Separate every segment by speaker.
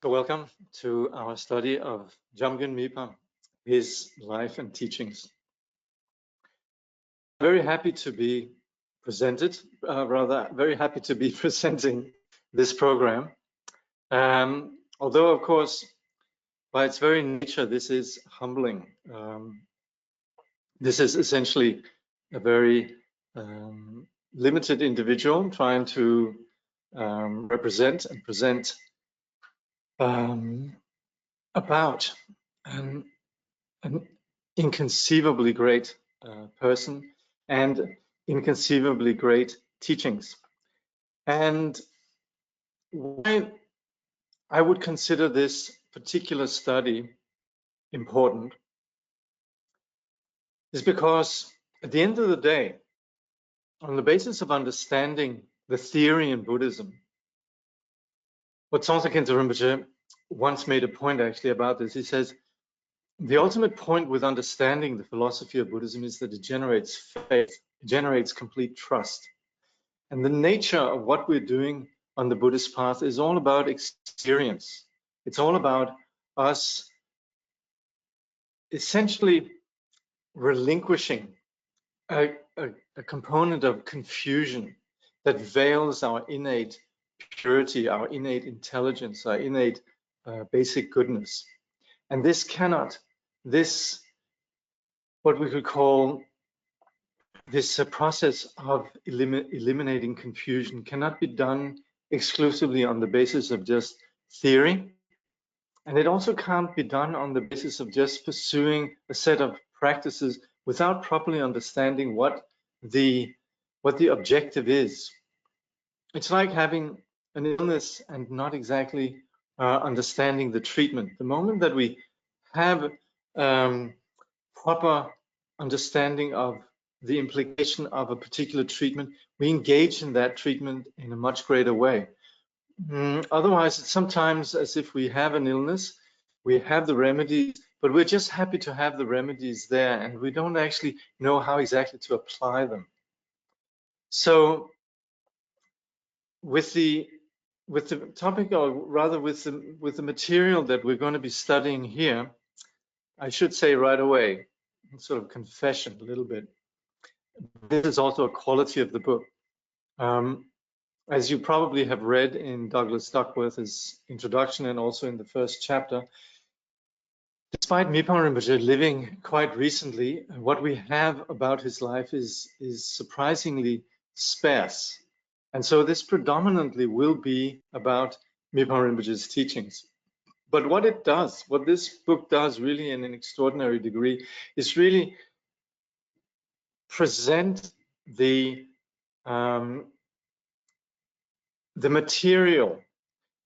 Speaker 1: So welcome to our study of Jamgön Mipham, his life and teachings. Very happy to be very happy to be presenting this program. Although, of course, by its very nature, this is humbling. This is essentially a very limited individual trying to represent and present about an inconceivably great person and inconceivably great teachings. And why I would consider this particular study important is because at the end of the day, on the basis of understanding the theory in Buddhism, what Songtsen Rinpoche once made a point actually about this. He says, the ultimate point with understanding the philosophy of Buddhism is that it generates faith, it generates complete trust. And the nature of what we're doing on the Buddhist path is all about experience. It's all about us essentially relinquishing a component of confusion that veils our innate purity, our innate intelligence, our innate basic goodness. And what we could call this process of eliminating confusion cannot be done exclusively on the basis of just theory. And it also can't be done on the basis of just pursuing a set of practices without properly understanding what the objective is. It's like having an illness and not exactly understanding the treatment. The moment that we have proper understanding of the implication of a particular treatment, we engage in that treatment in a much greater way. Otherwise, it's sometimes as if we have an illness, we have the remedies, but we're just happy to have the remedies there, and we don't actually know how exactly to apply them. So with the topic, or rather with the material that we're going to be studying here, I should say right away, sort of confession a little bit, this is also a quality of the book. As you probably have read in Douglas Duckworth's introduction and also in the first chapter, despite Mipham Rinpoche living quite recently, what we have about his life is surprisingly sparse. And so this predominantly will be about Mipham Rinpoche's teachings. But what this book does really in an extraordinary degree is really present the material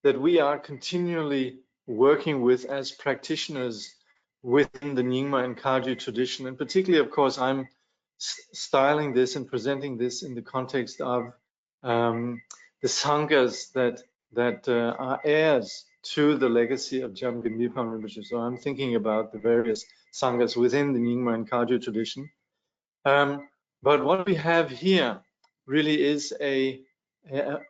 Speaker 1: that we are continually working with as practitioners within the Nyingma and Kagyu tradition. And particularly, of course, I'm styling this and presenting this in the context of the sanghas that are heirs to the legacy of Jamgön Mipham Rinpoche. So I'm thinking about the various sanghas within the Nyingma and Kagyu tradition. But what we have here really is an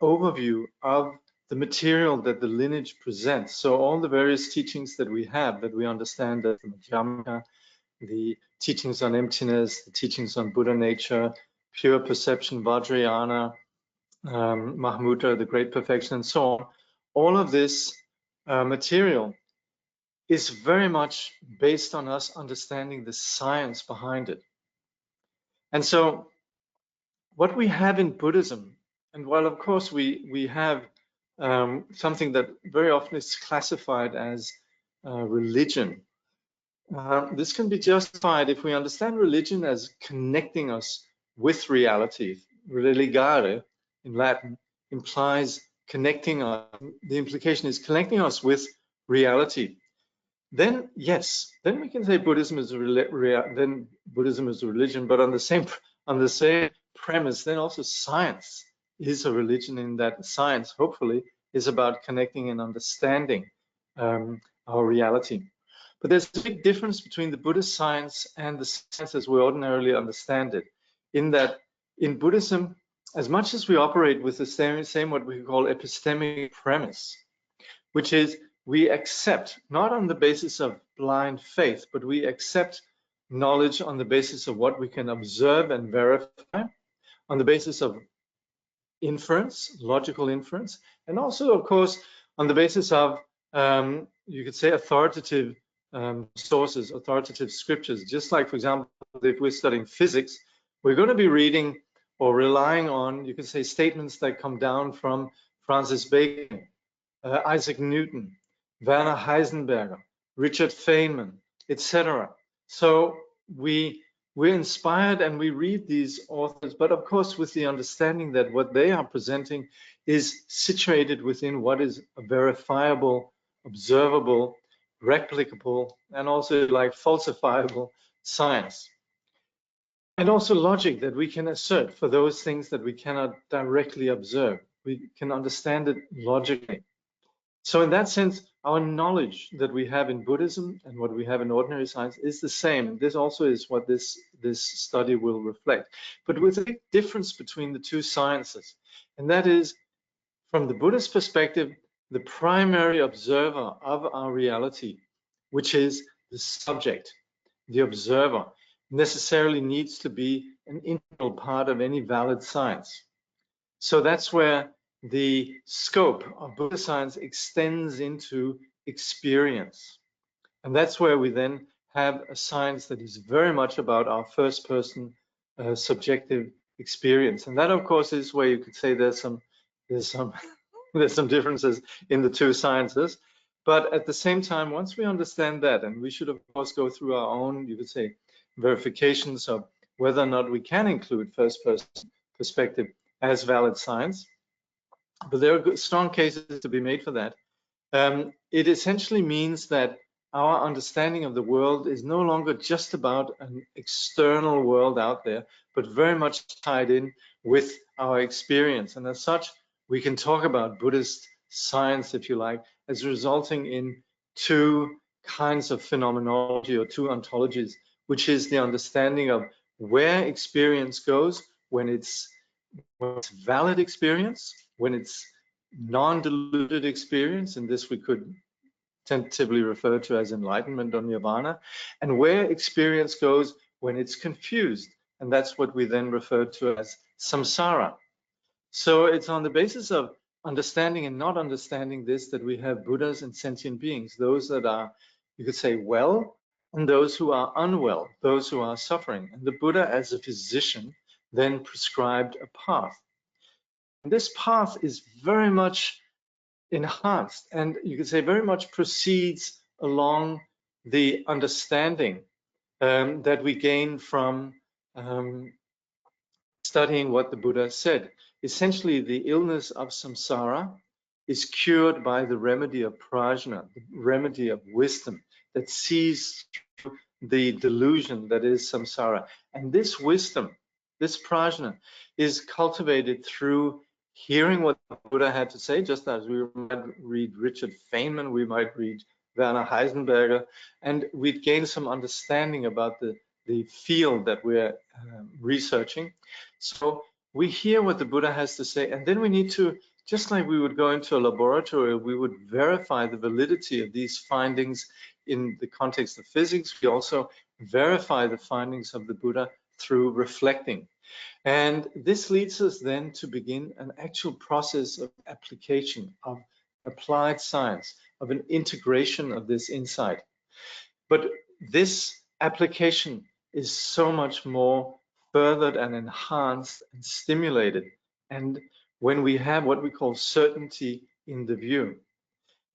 Speaker 1: overview of the material that the lineage presents. So all the various teachings that we have, that we understand, that the Jamgön, the teachings on emptiness, the teachings on Buddha nature, pure perception, Vajrayana, Mahamudra, the great perfection, and so on, all of this material is very much based on us understanding the science behind it. And so what we have in Buddhism, and while of course we have something that very often is classified as religion, this can be justified if we understand religion as connecting us with reality. Religare in Latin implies connecting us. The implication is connecting us with reality. Then yes, then we can say Buddhism is a religion, but on the same premise, then also science is a religion, in that science hopefully is about connecting and understanding our reality. But there's a big difference between the Buddhist science and the science as we ordinarily understand it, in that in Buddhism, as much as we operate with the same what we call epistemic premise, which is we accept, not on the basis of blind faith, but we accept knowledge on the basis of what we can observe and verify, on the basis of inference, logical inference, and also, of course, on the basis of, you could say, authoritative sources, authoritative scriptures. Just like, for example, if we're studying physics, we're going to be reading or relying on, you could say, statements that come down from Francis Bacon, Isaac Newton, Werner Heisenberger, Richard Feynman, etc. So we're inspired and we read these authors, but of course with the understanding that what they are presenting is situated within what is a verifiable, observable, replicable, and also like falsifiable science. And also logic that we can assert for those things that we cannot directly observe. We can understand it logically. So in that sense, our knowledge that we have in Buddhism and what we have in ordinary science is the same. This also is what this study will reflect, but with a big difference between the two sciences. And that is, from the Buddhist perspective, the primary observer of our reality, which is the subject, the observer, necessarily needs to be an integral part of any valid science. So that's where the scope of Buddhist science extends into experience. And that's where we then have a science that is very much about our first person subjective experience. And that, of course, is where you could say there's some differences in the two sciences. But at the same time, once we understand that, and we should, of course, go through our own, you could say, verifications of whether or not we can include first person perspective as valid science, but there are strong cases to be made for that. It essentially means that our understanding of the world is no longer just about an external world out there, but very much tied in with our experience. And as such, we can talk about Buddhist science, if you like, as resulting in two kinds of phenomenology or two ontologies, which is the understanding of where experience goes when it's valid experience, when it's non-deluded experience, and this we could tentatively refer to as enlightenment or nirvana, and where experience goes when it's confused, and that's what we then refer to as samsara. So it's on the basis of understanding and not understanding this that we have Buddhas and sentient beings, those that are, you could say, well, and those who are unwell, those who are suffering. And the Buddha, as a physician, then prescribed a path. And this path is very much enhanced, and you could say very much proceeds along the understanding that we gain from studying what the Buddha said. Essentially, the illness of samsara is cured by the remedy of prajna, the remedy of wisdom that sees through the delusion that is samsara. And this wisdom, this prajna, is cultivated through hearing what the Buddha had to say, just as we might read Richard Feynman, we might read Werner Heisenberger, and we'd gain some understanding about the field that we're researching. So we hear what the Buddha has to say, and then we need to, just like we would go into a laboratory, we would verify the validity of these findings in the context of physics. We also verify the findings of the Buddha through reflecting. And this leads us then to begin an actual process of application, of applied science, of an integration of this insight. But this application is so much more furthered and enhanced and stimulated, and when we have what we call certainty in the view.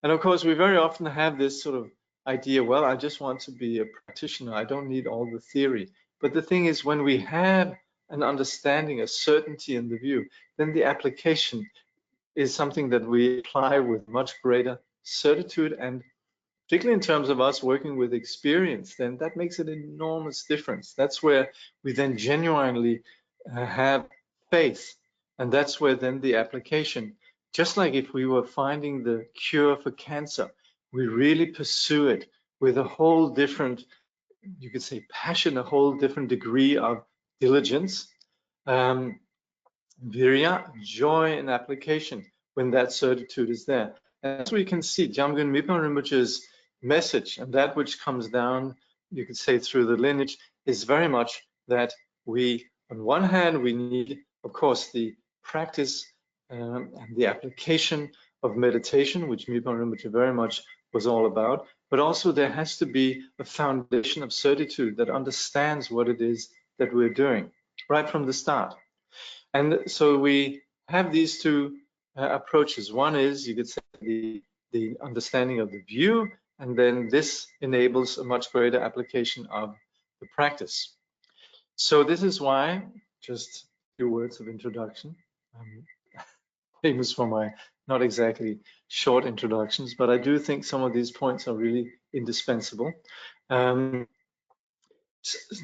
Speaker 1: And of course, we very often have this sort of idea, well, I just want to be a practitioner, I don't need all the theory. But the thing is, when we have an understanding, a certainty in the view, then the application is something that we apply with much greater certitude, and particularly in terms of us working with experience, then that makes an enormous difference. That's where we then genuinely have faith, and that's where then the application, just like if we were finding the cure for cancer, we really pursue it with a whole different, you could say, passion, a whole different degree of diligence, virya, joy in application, when that certitude is there. As we can see, Jamgön Mipham Rinpoche's message, and that which comes down, you could say, through the lineage, is very much that we, on one hand, we need, of course, the practice and the application of meditation, which Mipham Rinpoche very much was all about, but also there has to be a foundation of certitude that understands what it is that we're doing right from the start. And so we have these two approaches. One is, you could say, the understanding of the view, and then this enables a much greater application of the practice. So this is why, just a few words of introduction. I'm famous for my not exactly short introductions, but I do think some of these points are really indispensable.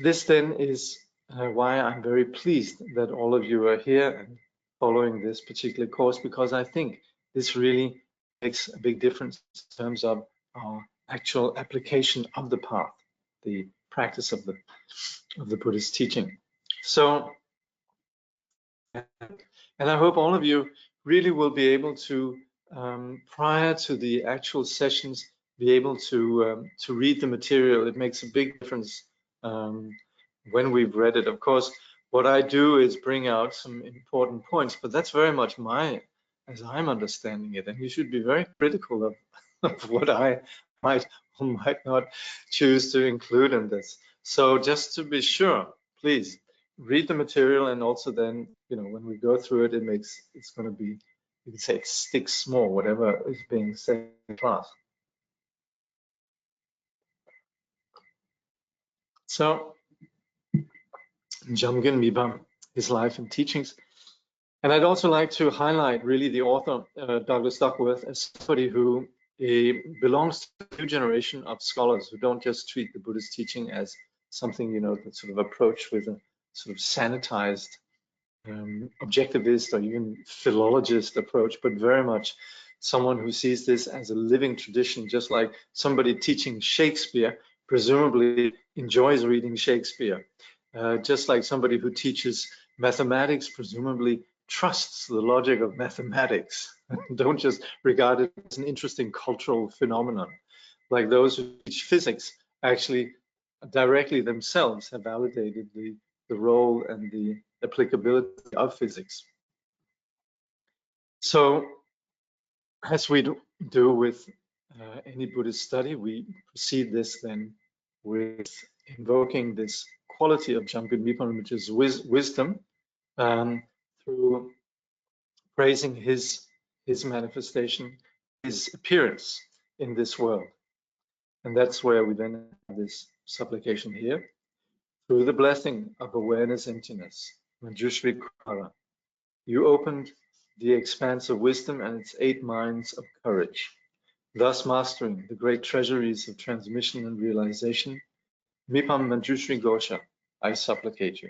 Speaker 1: This then is why I'm very pleased that all of you are here and following this particular course, because I think this really makes a big difference in terms of our actual application of the path, the practice of the Buddhist teaching. So, and I hope all of you really will be able to, prior to the actual sessions, be able to read the material. It makes a big difference when we've read it. Of course, what I do is bring out some important points, but that's very much as I'm understanding it. And you should be very critical of what I might or might not choose to include in this. So just to be sure, please read the material, and also then, when we go through it, it's going to be, you could say, it sticks more, whatever is being said in class. So, Jamgön Mipham, his life and teachings. And I'd also like to highlight really the author, Douglas Duckworth, as somebody who belongs to a new generation of scholars who don't just treat the Buddhist teaching as something, that sort of approach with a sort of sanitized objectivist or even philologist approach, but very much someone who sees this as a living tradition, just like somebody teaching Shakespeare presumably enjoys reading Shakespeare, just like somebody who teaches mathematics presumably trusts the logic of mathematics. Don't just regard it as an interesting cultural phenomenon. Like those who teach physics actually directly themselves have validated the role and the applicability of physics. So, as we do with any Buddhist study, we proceed this then with invoking this quality of Jamgön Mipham, which is wisdom, through praising his manifestation, his appearance in this world. And that's where we then have this supplication here. Through the blessing of awareness emptiness, Manjushri Kara, you opened the expanse of wisdom and its 8 minds of courage, thus mastering the great treasuries of transmission and realization. Mipham Manjushri Gosha, I supplicate you.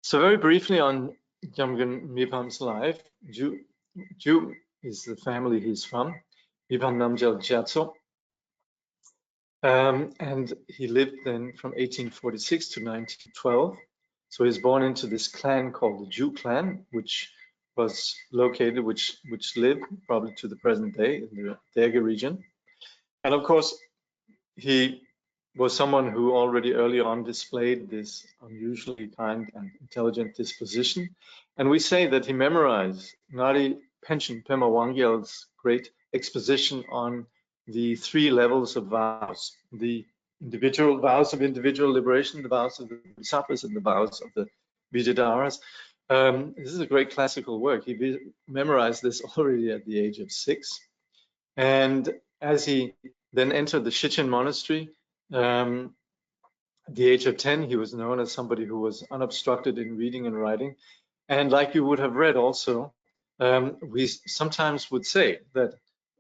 Speaker 1: So very briefly on Jamgön Mipham's life, Ju is the family he's from, Mipham Namgyal Gyatso. And he lived then from 1846 to 1912. So he was born into this clan called the Ju clan, which was located, which lived probably to the present day in the Derge region. And of course, he was someone who already early on displayed this unusually kind and intelligent disposition. And we say that he memorized Ngari Pension Pema Wangyal's great exposition on the 3 levels of vows, the individual vows of individual liberation, the vows of the Bodhisattvas, and the vows of the Vidyadharas. This is a great classical work. He memorized this already at the age of 6. And as he then entered the Shichen monastery, at the age of 10, he was known as somebody who was unobstructed in reading and writing. And like you would have read also, we sometimes would say that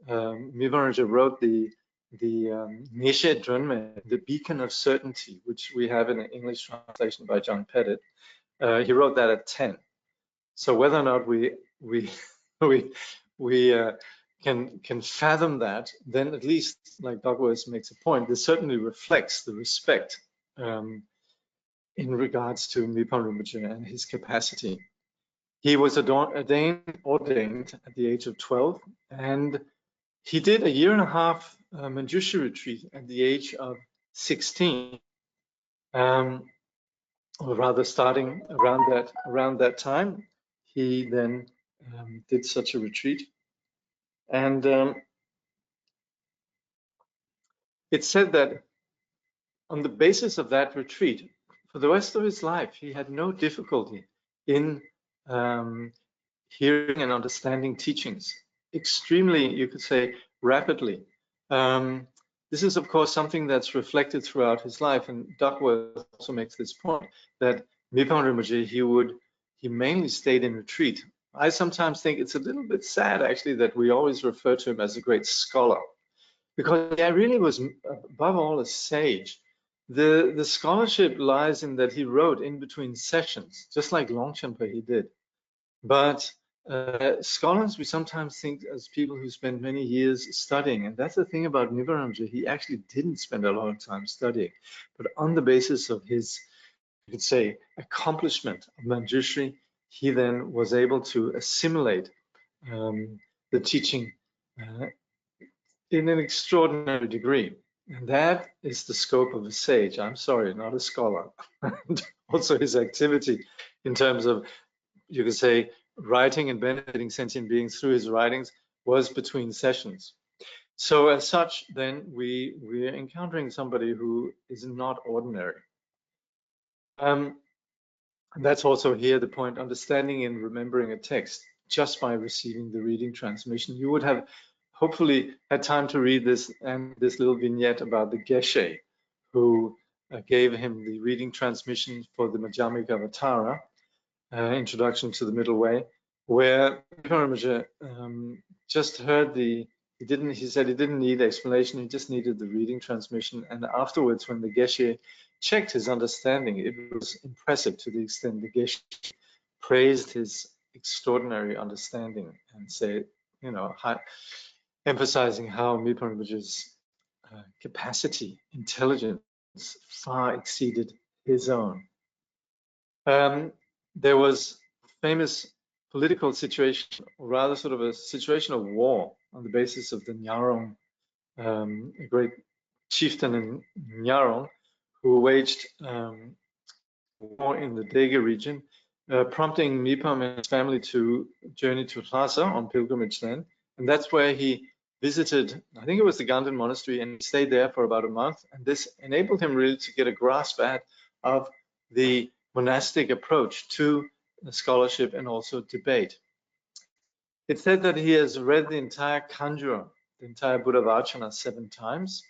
Speaker 1: Mipham wrote the Neshe Drunme, the beacon of certainty, which we have in an English translation by John Pettit. He wrote that at 10. So whether or not we can fathom that, then at least, like Duckworth makes a point, this certainly reflects the respect in regards to Mipham Rinpoche and his capacity. He was ordained at the age of 12, and he did a year and a half Manjushri retreat at the age of 16, or rather starting around that time. He then did such a retreat, and it's said that on the basis of that retreat, for the rest of his life, he had no difficulty in hearing and understanding teachings extremely, you could say, rapidly. This is, of course, something that's reflected throughout his life, and Duckworth also makes this point that Mipham Rinpoche, he mainly stayed in retreat. I sometimes think it's a little bit sad, actually, that we always refer to him as a great scholar, because he really was, above all, a sage. The scholarship lies in that he wrote in between sessions, just like Longchenpa he did. But scholars, we sometimes think as people who spend many years studying, and that's the thing about Mipham Rinpoche, he actually didn't spend a lot of time studying, but on the basis of his, you could say, accomplishment of Manjushri, he then was able to assimilate the teaching in an extraordinary degree. And that is the scope of a sage. I'm sorry, not a scholar. And also his activity in terms of, you could say, writing and benefiting sentient beings through his writings was between sessions. So as such, then we're encountering somebody who is not ordinary. That's also here the point, understanding and remembering a text just by receiving the reading transmission. You would have hopefully had time to read this and this little vignette about the Geshe who gave him the reading transmission for the Madhyamika Avatara, Introduction to the Middle Way, where Rinpoche just heard he said he didn't need explanation, he just needed the reading transmission. And afterwards, when the Geshe checked his understanding, it was impressive to the extent the Geshe praised his extraordinary understanding and said, emphasizing how Mipham Rinpoche's capacity, intelligence far exceeded his own. There was a famous political situation, or rather sort of a situation of war on the basis of the Nyarong, a great chieftain in Nyarong, who waged war in the Dega region, prompting Mipham and his family to journey to Lhasa on pilgrimage then. And that's where he visited, I think it was the Ganden monastery, and he stayed there for about a month. And this enabled him really to get a grasp of the monastic approach to scholarship and also debate. It's said that he has read the entire Kanjur, the entire Buddha Vachana 7 times.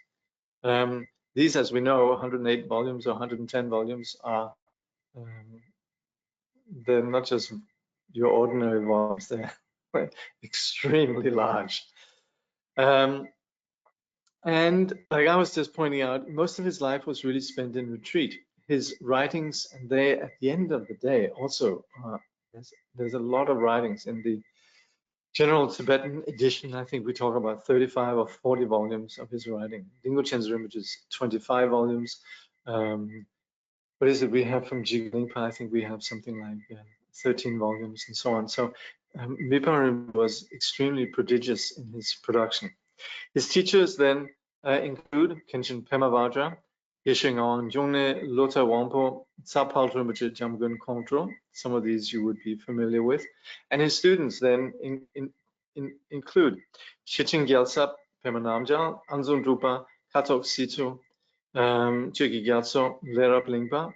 Speaker 1: These, as we know, 108 volumes or 110 volumes are, they're not just your ordinary volumes, they're extremely large. And like I was just pointing out, most of his life was really spent in retreat. His writings, and they, at the end of the day, also, there's a lot of writings in the General Tibetan edition. I think we talk about 35 or 40 volumes of his writing. Dingo Chen's Rinpoche's 25 volumes. What is it we have from Jigling? I think we have something like 13 volumes and so on. So Mipham was extremely prodigious in his production. His teachers then include Kenshin Pema Vajra, Yeshengon Jongne Lota Wampo, Tsapal Rinpoche Jamgön Kongtro. Some of these you would be familiar with. And his students then include Shiching Gyaltsap Pema Namjal, Anzon Drupa, Katok Situ, Chöki Gyatso, Lerap Lingpa,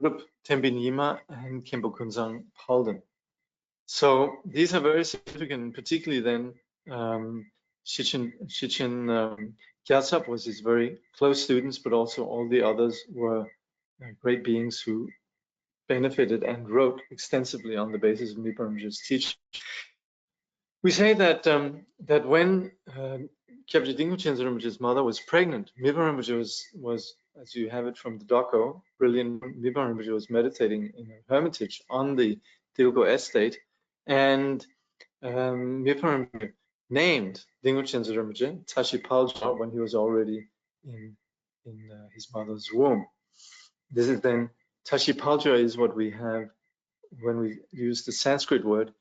Speaker 1: Rup Tembi Nyingma, and Khenpo Kunzang Palden. So these are very significant, particularly then Shichen Gyaltsap was his very close students, but also all the others were great beings who benefited and wrote extensively on the basis of Mipham Rinpoche's teaching. We say that that when Kyabje Dingo Chen's Rinpoche's mother was pregnant, Mipham Rinpoche was, as you have it from the doco, brilliant. Mipham Rinpoche was meditating in a hermitage on the Dilgo estate, and Mipham Rinpoche named Dingo Chen's Rinpoche Tashi Palja when he was already in his mother's womb. This is then, Tashi Palja is what we have when we use the Sanskrit word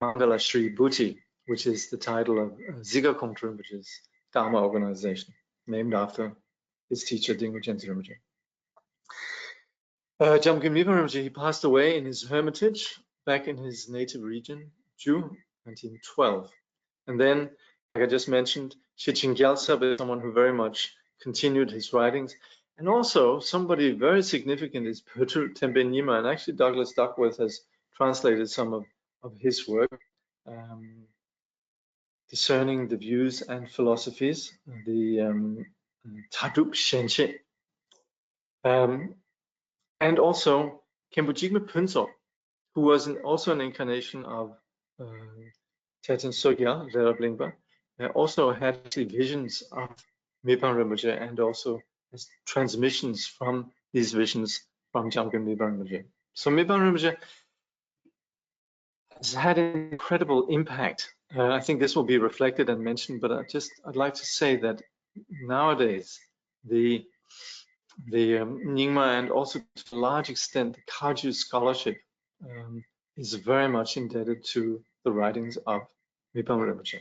Speaker 1: Mangala Shri Bhuti, which is the title of Zigakong Rinpoche's Dharma organization, named after his teacher Dinghu Jensen Rinpoche. Jamgön Mipham Rinpoche, he passed away in his hermitage back in his native region, June 1912. And then, like I just mentioned, Shechen Gyaltsab is someone who very much continued his writings. And also, somebody very significant is Pötl Tembe Nyingma, and actually Douglas Duckworth has translated some of his work, discerning the views and philosophies, the Tadup Shenche. And also Khenpo-Jigme Phuntsol, who was also an incarnation of Teten Sogyal, Lerab Lingpa, also had actually visions of Mipham Rinpoche and also as transmissions from these visions from Jamgön Mipham Rinpoche. So Mipham Rinpoche has had an incredible impact. I think this will be reflected and mentioned, but I'd like to say that nowadays the Nyingma and also to a large extent the Kagyu scholarship is very much indebted to the writings of Mipham Rinpoche.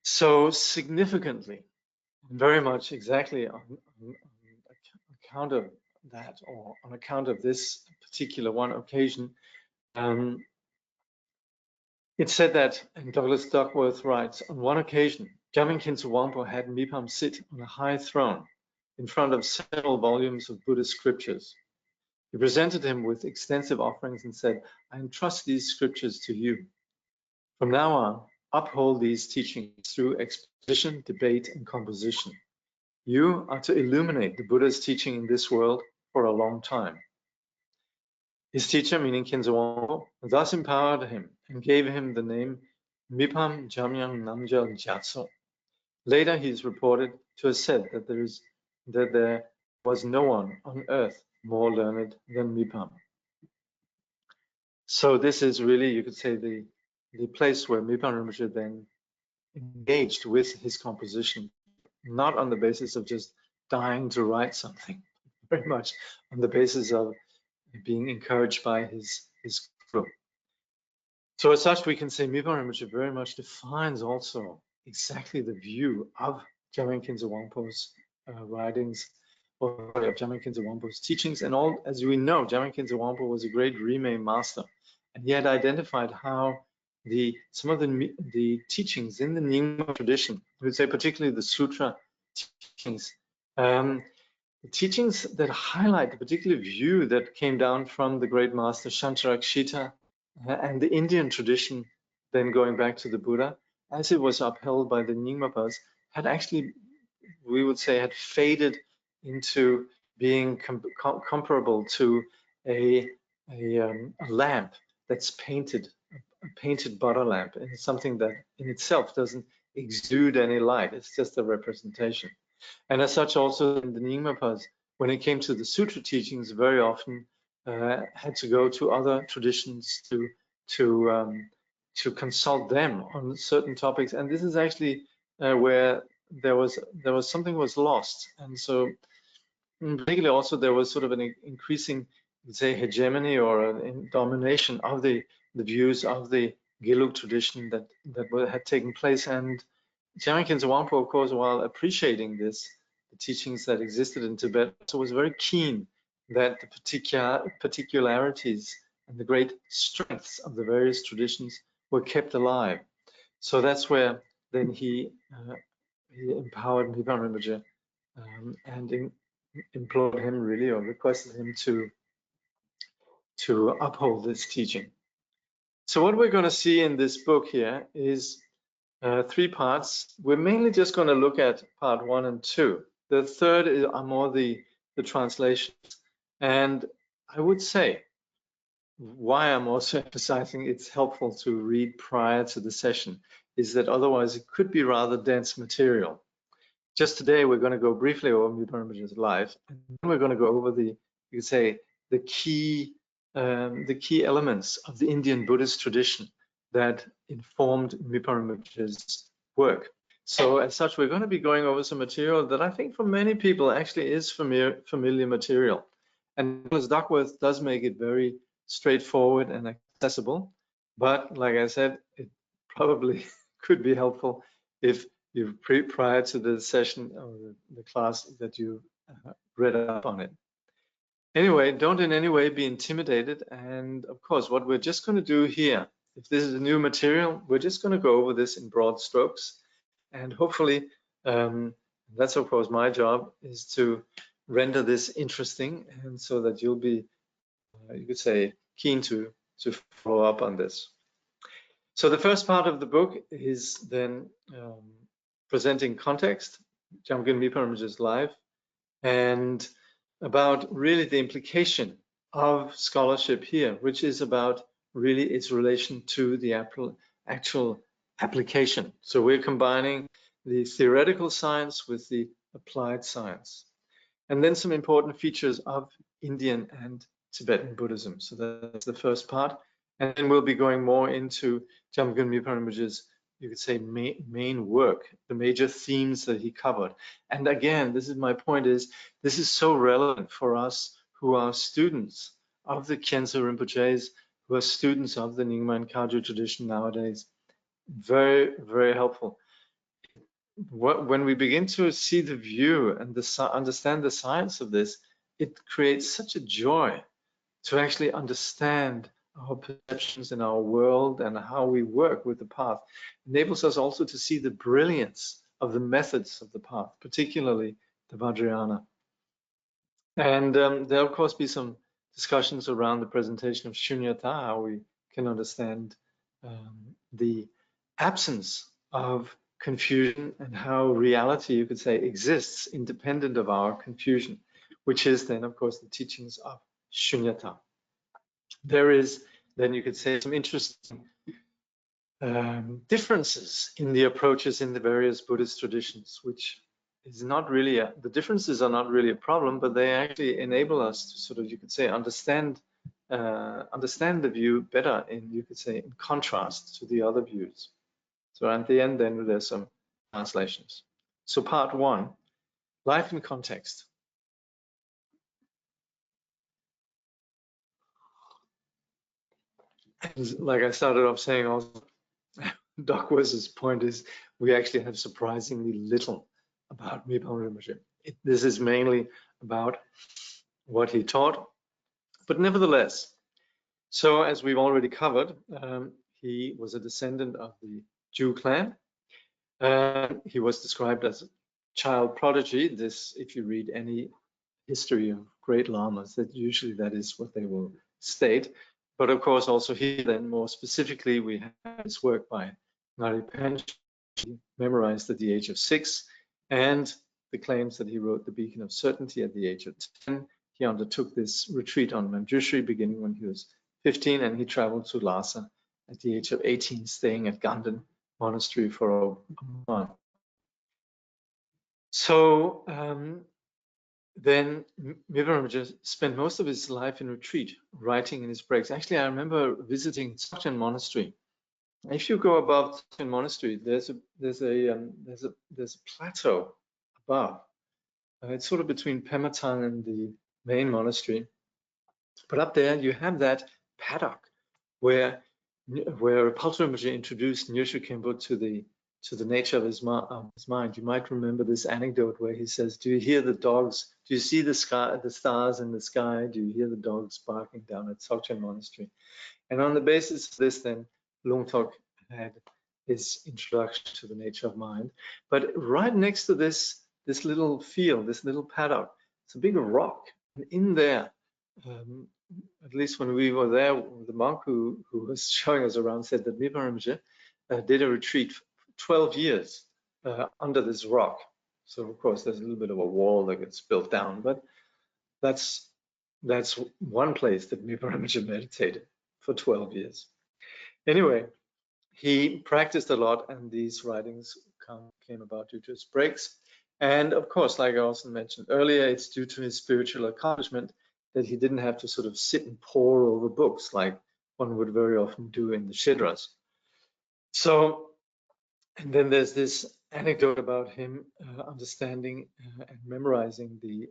Speaker 1: So significantly, very much exactly on account of that, or on account of this particular one occasion, it's said that, and Douglas Duckworth writes, on one occasion, Jamgön Khyentse Wangpo had Mipham sit on a high throne in front of several volumes of Buddhist scriptures. He presented him with extensive offerings and said, I entrust these scriptures to you. From now on, uphold these teachings through exposition, debate, and composition. You are to illuminate the Buddha's teaching in this world for a long time. His teacher, meaning Khyentse Wangpo, thus empowered him and gave him the name Mipham Jamyang Namjal Gyatso. Later, he is reported to have said that there was no one on earth more learned than Mipham. So this is really, you could say, the place where Mipham Rinpoche then engaged with his composition, not on the basis of just dying to write something, very much on the basis of being encouraged by his group. So as such, we can say Mipham Rinpoche very much defines also exactly the view of Jamgön Khyentse Wangpo's writings, or of Jamgön Khyentse Wangpo's teachings. And all, as we know, Jamgön Khyentse Wangpo was a great Rimé master, and he had identified how some of the teachings in the Nyingma tradition, I would say particularly the sutra teachings, the teachings that highlight the particular view that came down from the great master Shantarakshita and the Indian tradition, then going back to the Buddha, as it was upheld by the Nyingmapas, had actually, we would say, had faded into being comparable to a lamp that's painted, a painted butter lamp, and it's something that in itself doesn't exude any light. It's just a representation. And as such, also in the Nyingmapas, when it came to the sutra teachings, very often had to go to other traditions to consult them on certain topics. And this is actually where there was something was lost. And so, particularly also, there was sort of an increasing, say, hegemony or a domination of the views of the Gelug tradition that had taken place. And Jamgön Khyentse Wangpo, of course, while appreciating the teachings that existed in Tibet, so was very keen that the particularities and the great strengths of the various traditions were kept alive. So that's where then he empowered Mipham Rinpoche and implored him, really, or requested him to uphold this teaching. So what we're going to see in this book here is 3 parts. We're mainly just going to look at part 1 and 2. The third are more the translations. And I would say why I'm also emphasizing it's helpful to read prior to the session is that otherwise it could be rather dense material. Just today we're going to go briefly over Mipham Rinpoche's life, and then we're going to go over you could say, the key elements of the Indian Buddhist tradition that informed Mipham Rinpoche's work. So as such, we're going to be going over some material that I think for many people actually is familiar material. And Nicholas Duckworth does make it very straightforward and accessible. But like I said, it probably could be helpful if you prior to the session or the class that you read up on it. Anyway, don't in any way be intimidated. And of course, what we're just going to do here, if this is a new material, we're just going to go over this in broad strokes. And hopefully, that's of course my job, is to render this interesting, and so that you'll be, you could say, keen to follow up on this. So the first part of the book is then presenting context, Jamgön Mipham life, and about really the implication of scholarship here, which is about really its relation to the actual application. So we're combining the theoretical science with the applied science. And then some important features of Indian and Tibetan Buddhism. So that's the first part. And then we'll be going more into Jamgön Mipham, you could say, main work, the major themes that he covered. And again, this is my point, is this is so relevant for us who are students of the Khyentse Rinpoches, who are students of the Nyingma and Kagyu tradition nowadays. Very, very helpful. When we begin to see the view and understand the science of this, it creates such a joy to actually understand our perceptions in our world and how we work with the path. It enables us also to see the brilliance of the methods of the path, particularly the Vajrayana. And there'll of course be some discussions around the presentation of Shunyata, how we can understand the absence of confusion and how reality, you could say, exists independent of our confusion, which is then of course the teachings of Shunyata. There is then, you could say, some interesting differences in the approaches in the various Buddhist traditions, which is not really the differences are not really a problem, but they actually enable us to sort of, you could say, understand the view better in, you could say, in contrast to the other views. So at the end, then there's some translations. So part 1, life in context. And like I started off saying also, Duckworth's point is we actually have surprisingly little about Mipham Rinpoche. This is mainly about what he taught, but nevertheless, so as we've already covered, he was a descendant of the Jew clan. He was described as a child prodigy. This, if you read any history of great lamas, that usually that is what they will state. But of course, also here, then more specifically, we have this work by Ngari Panchen, memorized at the age of 6, and the claims that he wrote the Beacon of Certainty at the age of 10. He undertook this retreat on Manjushri beginning when he was 15, and he traveled to Lhasa at the age of 18, staying at Ganden Monastery for a month. So then Mipham just spent most of his life in retreat, writing in his breaks. Actually, I remember visiting Dzogchen Monastery. If you go above Dzogchen Monastery, there's a plateau above. It's sort of between Pematang and the main monastery. But up there, you have that paddock where Paltru Rinpoche introduced Nyoshu Khenpo to the nature of his mind. You might remember this anecdote where he says, "Do you hear the dogs? Do you see the sky, the stars in the sky? Do you hear the dogs barking down at Dzogchen Monastery?" And on the basis of this, then Lungtok had his introduction to the nature of mind. But right next to this little field, this little paddock, it's a big rock. And in there, at least when we were there, the monk who was showing us around said that Mipham Rinpoche did a retreat 12 years under this rock. So of course there's a little bit of a wall that gets built down, but that's one place that Mipham Rinpoche meditated for 12 years. Anyway, he practiced a lot, and these writings came about due to his breaks. And of course, like I also mentioned earlier, it's due to his spiritual accomplishment that he didn't have to sort of sit and pore over books like one would very often do in the Shidras. So, and then there's this anecdote about him understanding and memorizing the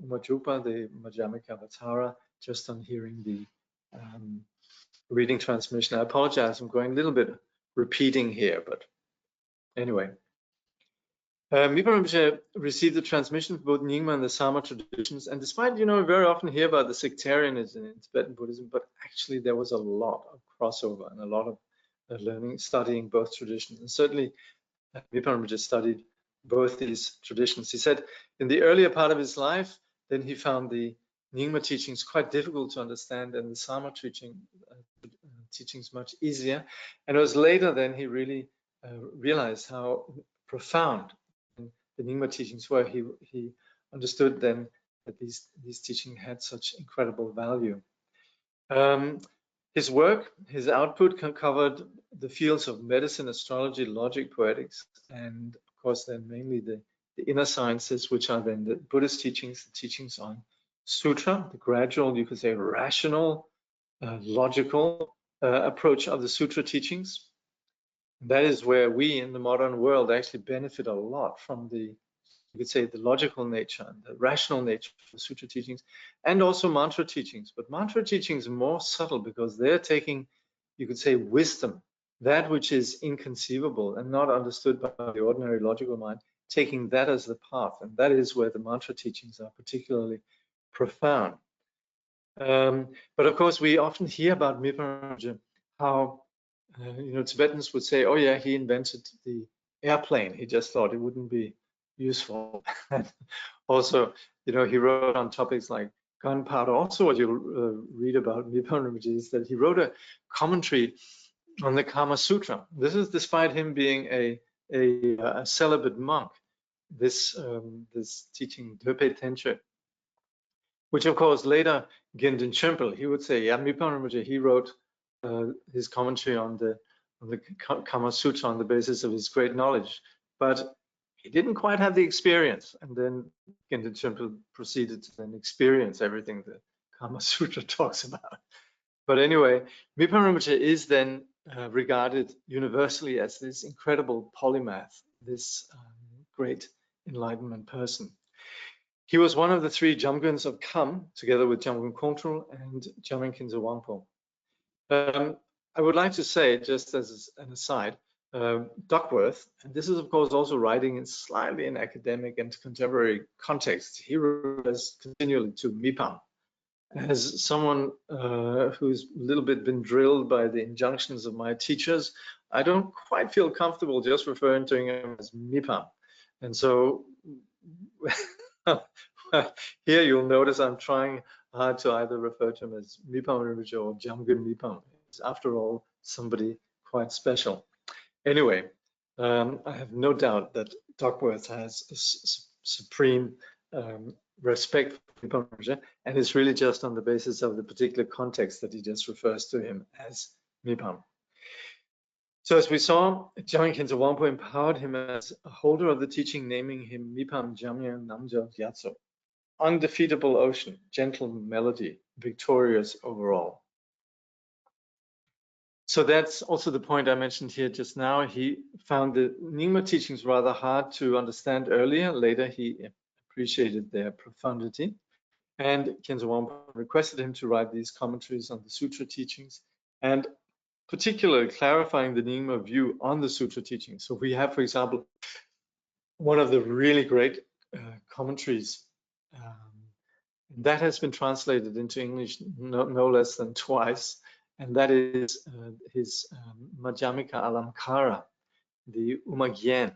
Speaker 1: Umajupa, the Madhyamika Avatara, just on hearing the reading transmission. I apologize, I'm going a little bit repeating here, but anyway. Mipham received the transmission of both Nyingma and the Sama traditions, and despite, we very often hear about the sectarianism in Tibetan Buddhism, but actually there was a lot of crossover and a lot of learning, studying both traditions. And certainly Mipham studied both these traditions. He said in the earlier part of his life, then he found the Nyingma teachings quite difficult to understand and the Sama teachings much easier. And it was later then he really realized how profound the Nyingma teachings were. He understood then that these teachings had such incredible value. His work, his output covered the fields of medicine, astrology, logic, poetics, and of course then mainly the inner sciences, which are then the Buddhist teachings, the teachings on sutra, the gradual, you could say, rational, logical approach of the sutra teachings. That is where we in the modern world actually benefit a lot from the, you could say, the logical nature and the rational nature of the sutra teachings, and also mantra teachings. But mantra teachings are more subtle because they're taking, you could say, wisdom, that which is inconceivable and not understood by the ordinary logical mind, taking that as the path. And that is where the mantra teachings are particularly profound. But of course, we often hear about Mipham, how Tibetans would say, oh yeah, he invented the airplane. He just thought it wouldn't be useful. Also, he wrote on topics like gunpowder. Also, what you read about Mipham is that he wrote a commentary on the Kama Sutra. This is despite him being a celibate monk. This teaching, Döpe Tenche, which of course later Gendin Chimple, he would say, yeah, Mipham, he wrote his commentary on the Kama Sutra on the basis of his great knowledge, but he didn't quite have the experience. And then Gendin Chimple proceeded to then experience everything the Kama Sutra talks about. But anyway, Mipham is then regarded universally as this incredible polymath, this great enlightenment person. He was one of the three Jamgöns of Kham, together with Jamgön Kongtrul and Jamgön Khyentse Wangpo. I would like to say, just as an aside, Duckworth, and this is of course also writing in slightly in academic and contemporary context, he refers continually to Mipham as someone who's a little bit been drilled by the injunctions of my teachers. I don't quite feel comfortable just referring to him as Mipham. And so here you'll notice I'm trying hard to either refer to him as Mipham Rinpoche or Jamgön Mipham. He's after all somebody quite special. Anyway, I have no doubt that Duckworth has a supreme respect for Mipham Rinpoche, and it's really just on the basis of the particular context that he just refers to him as Mipham. So as we saw, Jamgön Khyentse Wangpo empowered him as a holder of the teaching, naming him Mipham Jamyang Namja Gyatso, undefeatable ocean, gentle melody, victorious overall. So that's also the point I mentioned here just now. He found the Nyingma teachings rather hard to understand earlier. Later, he appreciated their profundity. And Khyentse Wangpo requested him to write these commentaries on the sutra teachings, and particularly clarifying the Nyingma view on the sutra teachings. So we have, for example, one of the really great commentaries that has been translated into English no less than twice, and that is his Madhyamika Alamkara, the Umagyen.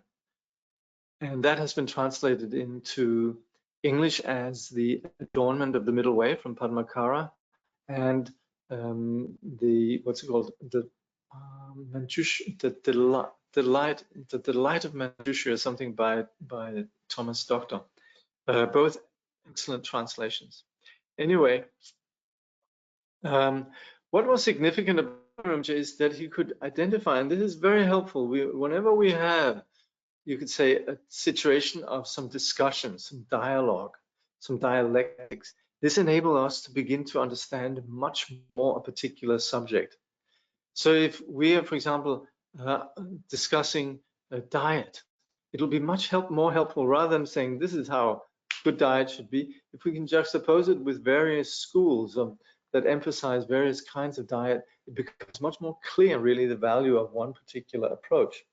Speaker 1: And that has been translated into English as the adornment of the middle way from Padmakara, and the, what's it called, the delight of Manjushri, or something by Thomas Doctor. Both excellent translations. Anyway, what was significant about Rinpoche is that he could identify, and this is very helpful. Whenever we have, you could say, a situation of some discussion, some dialogue, some dialectics, this enables us to begin to understand much more a particular subject. So if we are, for example, discussing diet. It'll be much more helpful rather than saying this is how good diet should be. If we can juxtapose it with various schools that emphasize various kinds of diet, it becomes much more clear really the value of one particular approach.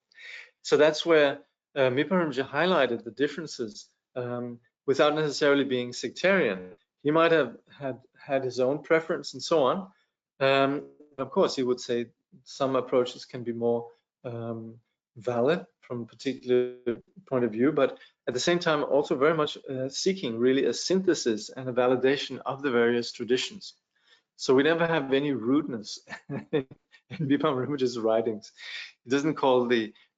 Speaker 1: So that's where Mipham highlighted the differences without necessarily being sectarian. He might have had his own preference and so on. Of course, he would say some approaches can be more valid from a particular point of view, but at the same time also very much seeking really a synthesis and a validation of the various traditions. So we never have any rudeness in Mipham Rinpoche's writings. He doesn't call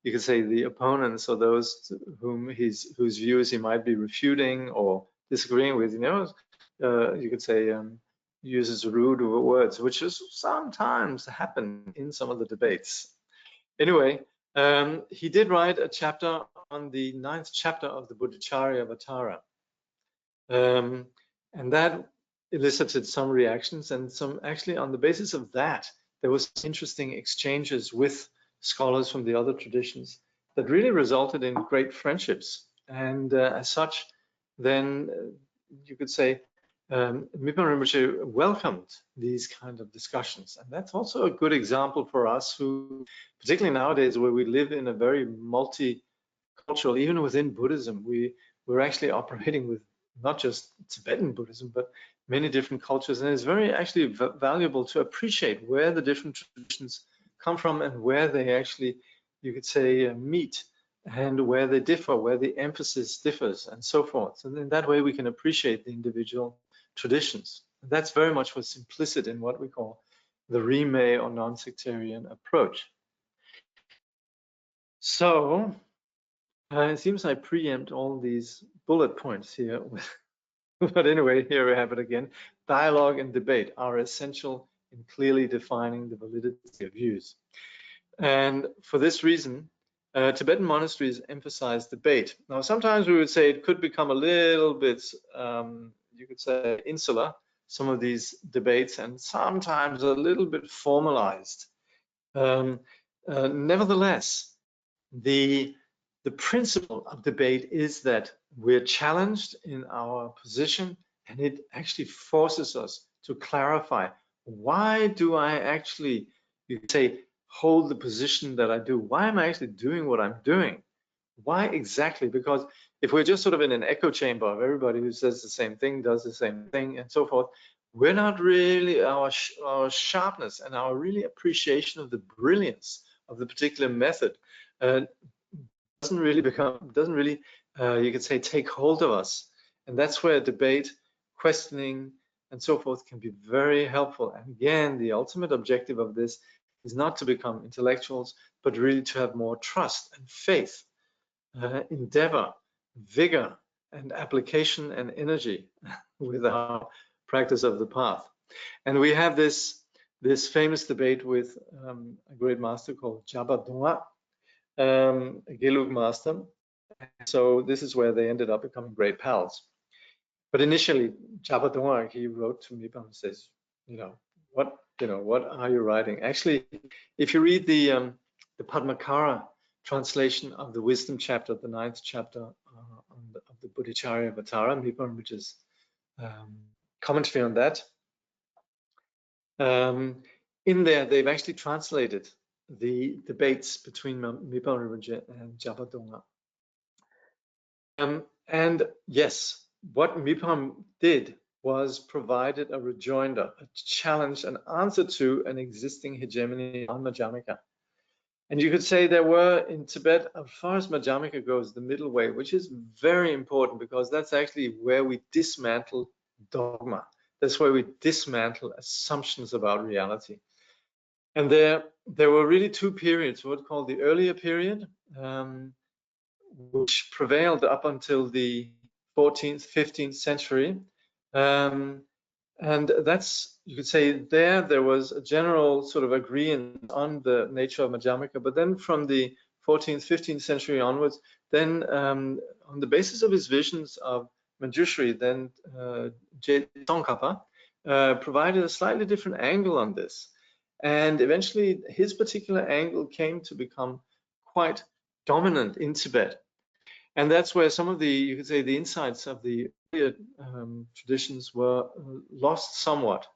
Speaker 1: you could say the opponents or those whose views he might be refuting or disagreeing with, you could say uses rude words, which is sometimes happen in some of the debates. Anyway, he did write a chapter on the 9th chapter of the Bodhicharyavatara. And that elicited some reactions, and some actually on the basis of that, there was interesting exchanges with scholars from the other traditions that really resulted in great friendships. And as such, then you could say Mipham Rinpoche welcomed these kind of discussions. And that's also a good example for us who, particularly nowadays where we live in a very multicultural, even within Buddhism, we're actually operating with not just Tibetan Buddhism, but many different cultures. And it's very actually valuable to appreciate where the different traditions come from and where they actually, you could say, meet, and where they differ, where the emphasis differs, and so forth. And in that way, we can appreciate the individual traditions. That's very much what's implicit in what we call the Rime or non-sectarian approach. So it seems I preempt all these bullet points here. But anyway, here we have it again. Dialogue and debate are essential in clearly defining the validity of views. And for this reason, Tibetan monasteries emphasize debate. Now, sometimes we would say it could become a little bit, you could say, insular, some of these debates, and sometimes a little bit formalized. Nevertheless, the principle of debate is that we're challenged in our position, and it actually forces us to clarify, why do I actually, you could say, hold the position that I do? Why am I actually doing what I'm doing? Why exactly? Because if we're just sort of in an echo chamber of everybody who says the same thing, does the same thing, and so forth, we're not really, our sharpness and our really appreciation of the brilliance of the particular method doesn't really, you could say, take hold of us. And that's where debate, questioning, and so forth can be very helpful. And again, the ultimate objective of this is not to become intellectuals, but really to have more trust and faith, endeavor, vigor, and application and energy with our practice of the path. And we have this famous debate with a great master called Jakob, a Gelug master. So this is where they ended up becoming great pals. But initially, Jakob, he wrote to Mipham and says, what are you writing? Actually, if you read the Padmakara translation of the wisdom chapter, the 9th chapter of the Bodhicharyavatara, Mipham, which is commentary on that, in there they've actually translated the debates between Mipham Rinpoche and Jakob. And yes, what Mipham did was provided a rejoinder, a challenge, an answer to an existing hegemony on Madhyamaka. And you could say there were in Tibet, as far as Madhyamaka goes, the middle way, which is very important because that's actually where we dismantle dogma. That's where we dismantle assumptions about reality. And there were really two periods, what called the earlier period, which prevailed up until the 14th, 15th century. And that's, you could say, there was a general sort of agreement on the nature of Madhyamaka. But then from the 14th, 15th century onwards, then on the basis of his visions of Manjushri, then Tsongkhapa provided a slightly different angle on this. And eventually his particular angle came to become quite dominant in Tibet. And that's where some of the, you could say, the insights of the earlier traditions were lost somewhat.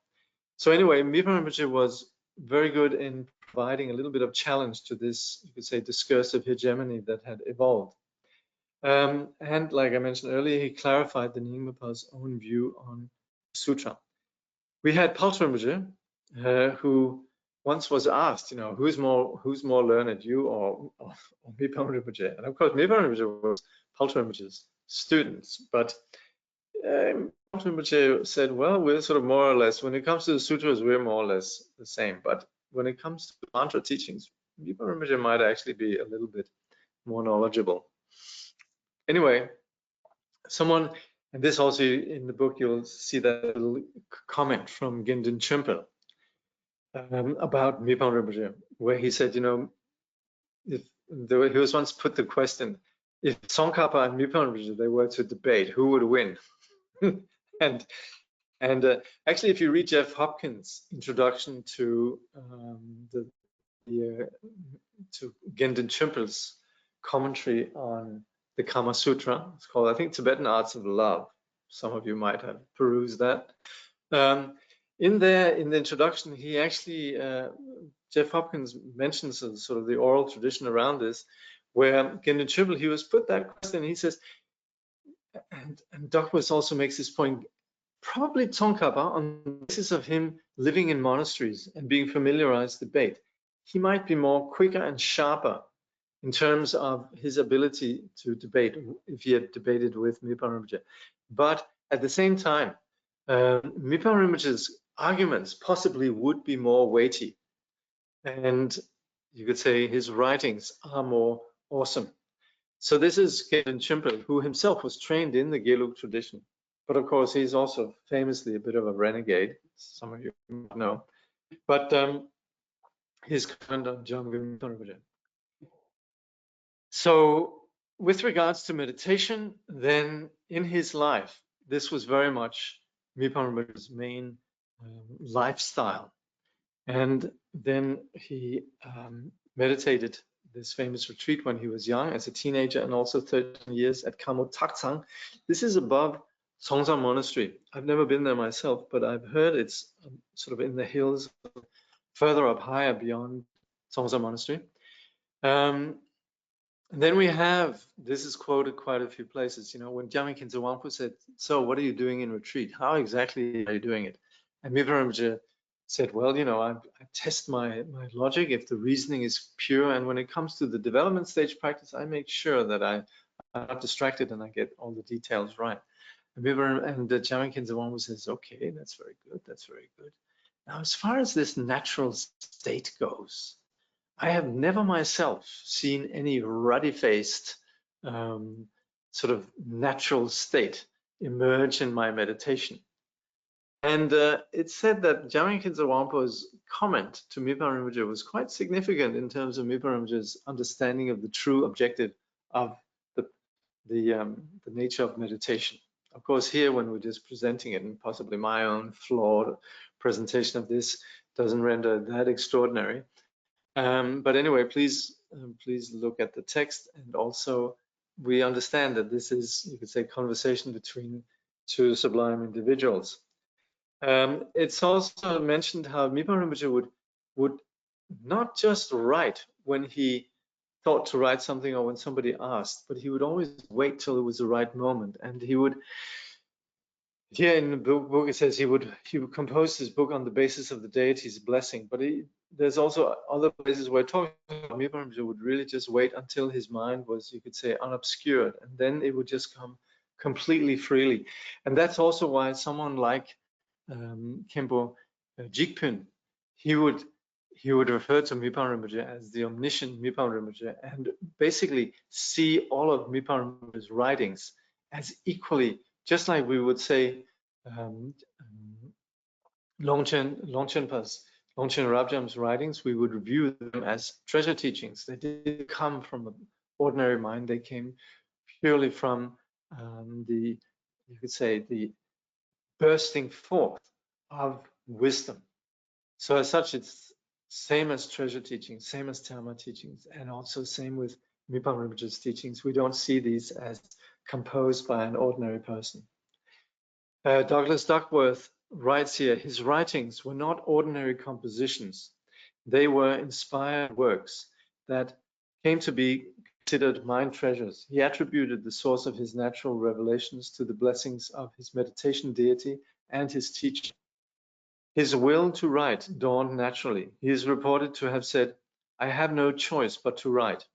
Speaker 1: So anyway, Mipham Rinpoche was very good in providing a little bit of challenge to this, you could say, discursive hegemony that had evolved. And like I mentioned earlier, he clarified the Nyingma's own view on sutra. We had Paltro Rinpoche, who once was asked, you know, who's more learned, you or Mipham Rinpoche? And of course, Mipham Rinpoche was Paltro Rinpoche's students, but Paltro Rinpoche said, well, we're sort of more or less, when it comes to the sutras, we're more or less the same. But when it comes to mantra teachings, Mipham Rinpoche might actually be a little bit more knowledgeable. Anyway, someone, and this also in the book, you'll see that little comment from Gendin Chimpa about Mipham Rinpoche, where he said, you know, he was once put the question, if Tsongkhapa and Mipham Rinpoche, they were to debate, who would win? and actually, if you read Jeff Hopkins' introduction to to Gendin Chimpa's commentary on the Kama Sutra, it's called, I think, Tibetan Arts of Love. Some of you might have perused that. In the introduction, he actually, Jeff Hopkins mentions sort of the oral tradition around this, where Gendin Chimpa, he was put that question, he says, and Duckworth also makes this point, probably Tsongkhapa, on the basis of him living in monasteries and being familiarized with debate, he might be more quicker and sharper in terms of his ability to debate if he had debated with Mipham Rinpoche. But at the same time, Mipham Rinpoche's arguments possibly would be more weighty. And you could say his writings are more awesome. So this is Gendin Chimpa, who himself was trained in the Gelug tradition. But of course, he's also famously a bit of a renegade, some of you know. But his comment on Jamgön Rinpoche. So with regards to meditation, then in his life, this was very much Mipham Rinpoche's main lifestyle. And then he meditated this famous retreat when he was young, as a teenager, and also 13 years at Kamo Taktsang. This is above Songsan Monastery. I've never been there myself, but I've heard it's sort of in the hills, further up higher beyond Songsan Monastery. And then we have, this is quoted quite a few places, you know, when Jamgön Khyentse Wangpo said, so what are you doing in retreat? How exactly are you doing it? And Mipham Rinpoche said, well, you know, I test my logic if the reasoning is pure. And when it comes to the development stage practice, I make sure that I'm not distracted and I get all the details right. And Jamgön Khyentse Wangpo says, okay, that's very good. That's very good. Now, as far as this natural state goes, I have never myself seen any ruddy-faced sort of natural state emerge in my meditation. And it's said that Jamgön Khyentse Wangpo's comment to Mipham Rinpoche was quite significant in terms of Mipham Rinpoche's understanding of the true objective of the nature of meditation. Of course, here when we're just presenting it, and possibly my own flawed presentation of this doesn't render that extraordinary. But anyway, please look at the text, and also we understand that this is, you could say, conversation between two sublime individuals. It's also mentioned how Mipham Rinpoche would not just write when he thought to write something or when somebody asked, but he would always wait till it was the right moment. And he would, here in the book it says he would compose his book on the basis of the deity's blessing, but there's also other places where talking about Mipham Rinpoche would really just wait until his mind was, you could say, unobscured, and then it would just come completely freely. And that's also why someone like Khenpo Jigpön, he would refer to Mipham Rinpoche as the omniscient Mipham Rinpoche, and basically see all of Mipham Rinpoche's writings as equally, just like we would say Longchen Rabjam's writings, we would review them as treasure teachings. They didn't come from an ordinary mind. They came purely from you could say, the bursting forth of wisdom. So as such, it's same as treasure teachings, same as Dharma teachings, and also same with Mipham Rinpoche's teachings. We don't see these as composed by an ordinary person. Douglas Duckworth writes here, his writings were not ordinary compositions. They were inspired works that came to be considered mind treasures. He attributed the source of his natural revelations to the blessings of his meditation deity and his teacher. His will to write dawned naturally. He is reported to have said, "I have no choice but to write."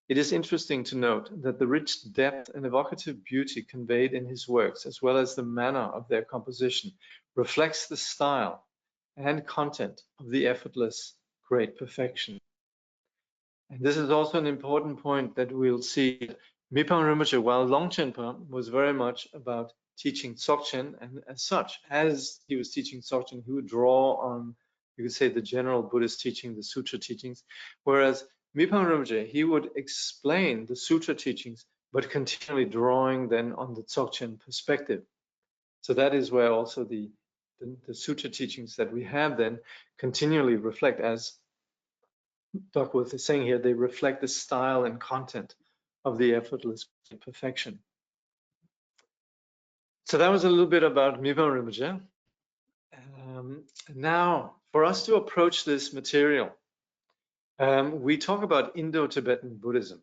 Speaker 1: It is interesting to note that the rich depth and evocative beauty conveyed in his works, as well as the manner of their composition, reflects the style and content of the effortless great perfection. And this is also an important point that we'll see. Mipham Rinpoche, while Longchenpa was very much about teaching Dzogchen, and as such, as he was teaching Dzogchen, he would draw on, you could say, the general Buddhist teaching, the sutra teachings, whereas Mipham Rinpoche, he would explain the sutra teachings, but continually drawing then on the Dzogchen perspective. So that is where also the sutra teachings that we have then continually reflect, as Duckworth is saying here, they reflect the style and content of the effortless perfection. So that was a little bit about Mipham Rinpoche. Now, for us to approach this material, we talk about Indo-Tibetan Buddhism.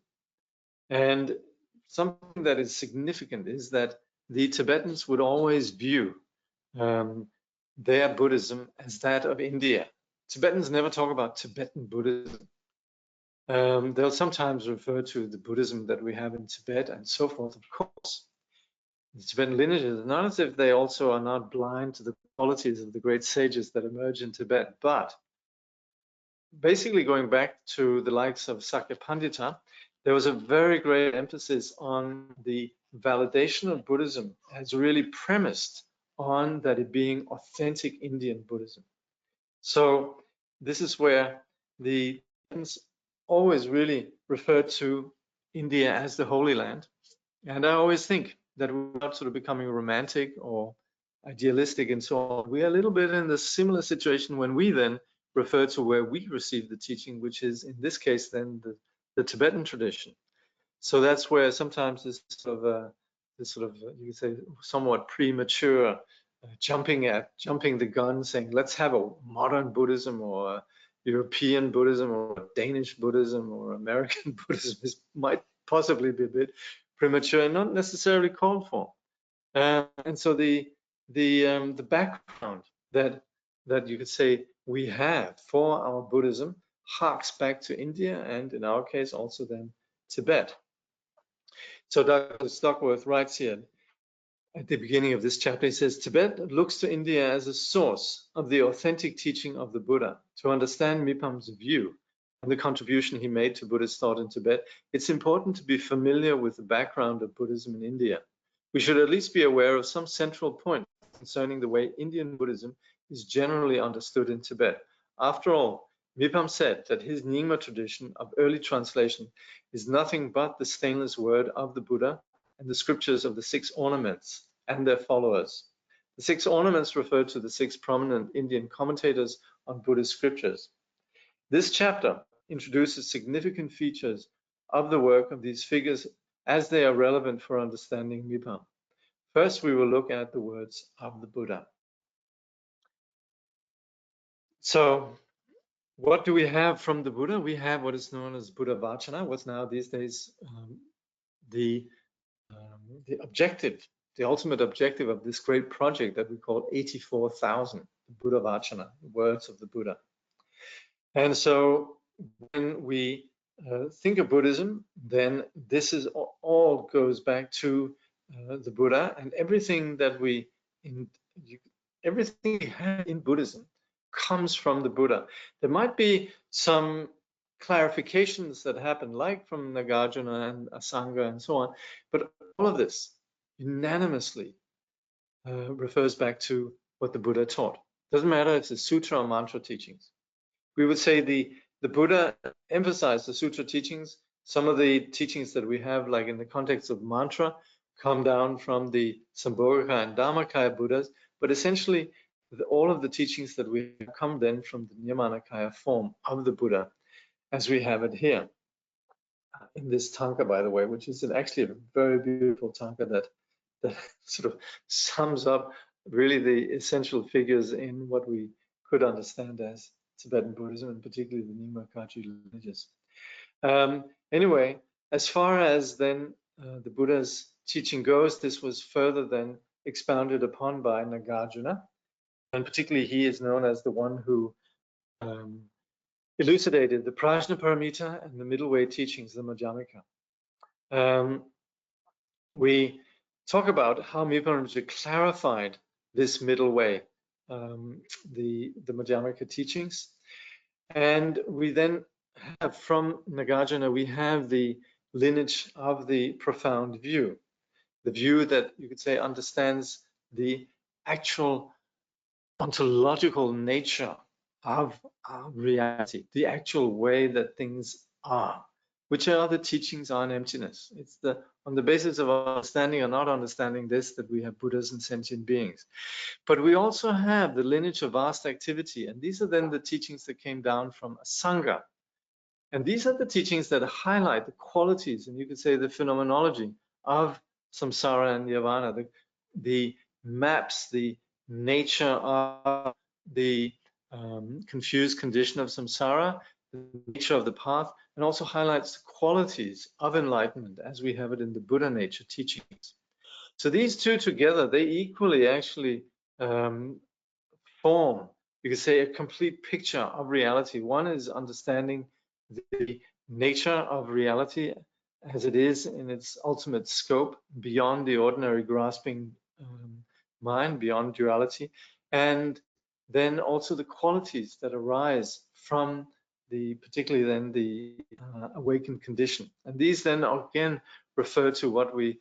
Speaker 1: And something that is significant is that the Tibetans would always view their Buddhism as that of India. Tibetans never talk about Tibetan Buddhism. They'll sometimes refer to the Buddhism that we have in Tibet and so forth, of course. The Tibetan lineages, not as if they also are not blind to the qualities of the great sages that emerge in Tibet, but basically going back to the likes of Sakya Pandita, there was a very great emphasis on the validation of Buddhism as really premised on that it being authentic Indian Buddhism. So this is where the Tibetans always really refer to India as the Holy Land. And I always think that we're not sort of becoming romantic or idealistic and so on. We are a little bit in the similar situation when we then refer to where we receive the teaching, which is in this case then the Tibetan tradition. So that's where sometimes this sort of you could say somewhat premature jumping the gun, saying let's have a modern Buddhism or a European Buddhism or Danish Buddhism or American Buddhism might possibly be a bit premature and not necessarily called for. And so the background that you could say we have for our Buddhism harks back to India and in our case also then Tibet. So Dr. Duckworth writes here at the beginning of this chapter, he says, Tibet looks to India as a source of the authentic teaching of the Buddha. To understand Mipham's view and the contribution he made to Buddhist thought in Tibet, it's important to be familiar with the background of Buddhism in India. We should at least be aware of some central points concerning the way Indian Buddhism is generally understood in Tibet. After all, Mipham said that his Nyingma tradition of early translation is nothing but the stainless word of the Buddha and the scriptures of the 6 ornaments and their followers. The 6 ornaments refer to the 6 prominent Indian commentators on Buddhist scriptures. This chapter introduces significant features of the work of these figures as they are relevant for understanding Mipham. First, we will look at the words of the Buddha. So, what do we have from the Buddha? We have what is known as Buddha Vachana, what's now these days the objective, the ultimate objective of this great project that we call 84,000, the Buddha Vachana, the words of the Buddha. And so when we think of Buddhism, then this is all goes back to the Buddha, and everything that everything we have in Buddhism comes from the Buddha. There might be some clarifications that happen, like from Nagarjuna and Asanga and so on, but all of this unanimously refers back to what the Buddha taught. Doesn't matter if it's sutra or mantra teachings. We would say the Buddha emphasized the sutra teachings. Some of the teachings that we have, like in the context of mantra, come down from the Sambhogaka and Dharmakaya Buddhas, but essentially all of the teachings that we have come then from the Nyamanakaya form of the Buddha, as we have it here in this tanka, by the way, which is actually a very beautiful tanka that sort of sums up really the essential figures in what we could understand as Tibetan Buddhism, and particularly the Nyingma Kagyu lineages. Anyway, as far as then the Buddha's teaching goes, this was further then expounded upon by Nagarjuna, and particularly he is known as the one who elucidated the Prajnaparamita and the middle way teachings, the Madhyamaka. We talk about how Mipham clarified this middle way, the Madhyamaka teachings, and we then have from Nagarjuna, we have the lineage of the profound view, the view that you could say understands the actual ontological nature of reality, the actual way that things are, which are the teachings on emptiness. It's on the basis of understanding or not understanding this that we have Buddhas and sentient beings. But we also have the lineage of vast activity, and these are then the teachings that came down from Asanga. And these are the teachings that highlight the qualities, and you could say the phenomenology of samsara and nirvana, the maps, the nature of the confused condition of samsara, the nature of the path, and also highlights the qualities of enlightenment as we have it in the Buddha nature teachings. So these two together, they equally actually form, you could say, a complete picture of reality. One is understanding the nature of reality as it is in its ultimate scope, beyond the ordinary grasping mind, beyond duality, and then also the qualities that arise from particularly then the awakened condition. And these then again refer to what we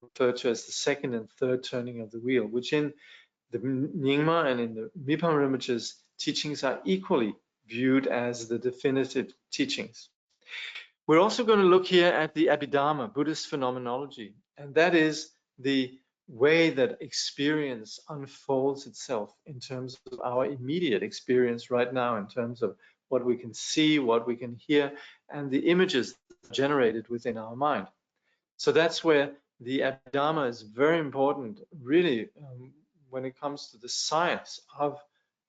Speaker 1: refer to as the second and third turning of the wheel, which in the Nyingma and in the Mipham Rinpoche's teachings are equally viewed as the definitive teachings. We're also going to look here at the Abhidharma, Buddhist phenomenology, and that is the way that experience unfolds itself in terms of our immediate experience right now, in terms of what we can see, what we can hear, and the images generated within our mind. So that's where the Abhidharma is very important, really, when it comes to the science of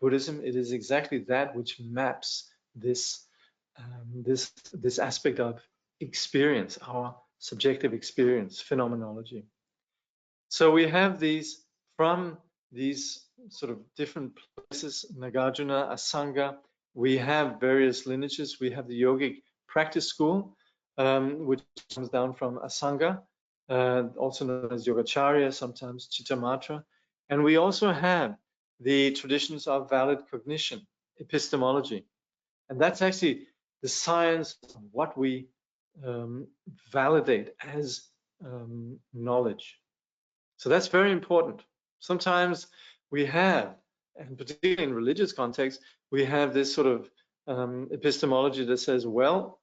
Speaker 1: Buddhism. It is exactly that which maps this aspect of experience, our subjective experience, phenomenology. So we have these from these sort of different places, Nagarjuna, Asanga. We have various lineages. We have the yogic practice school, which comes down from Asanga, also known as Yogacharya, sometimes Chittamatra. And we also have the traditions of valid cognition, epistemology. And that's actually the science of what we validate as knowledge. So that's very important. Sometimes we have, and particularly in religious context, we have this sort of epistemology that says, well,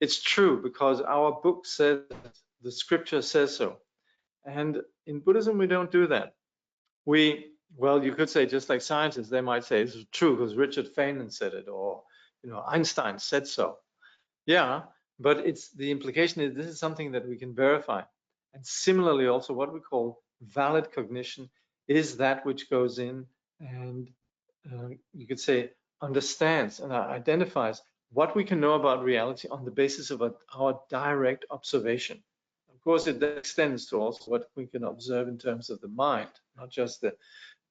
Speaker 1: it's true because our book says, the scripture says so. And in Buddhism, we don't do that. Well, you could say, just like scientists, they might say it's true because Richard Feynman said it, or Einstein said so. Yeah, but the implication is this is something that we can verify. And similarly, also what we call valid cognition is that which goes in and you could say understands and identifies what we can know about reality on the basis of our direct observation. Of course, it extends to also what we can observe in terms of the mind, not just the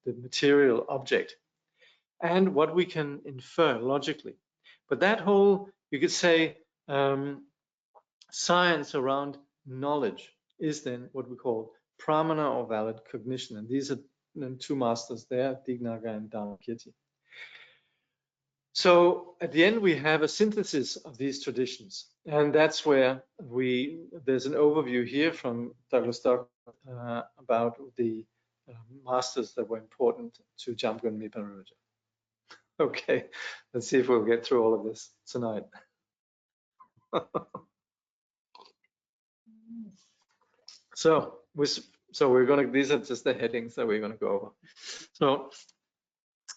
Speaker 1: material object, and what we can infer logically. But that whole, you could say, science around knowledge is then what we call pramana or valid cognition. And these are two masters there, Dignaga and Dharmakirti. So at the end, we have a synthesis of these traditions. And that's where there's an overview here from Douglas Duckworth about the masters that were important to Jamgön Mipham Rinpoche. Okay, let's see if we'll get through all of this tonight. So we're going to, these are just the headings that we're going to go over. So,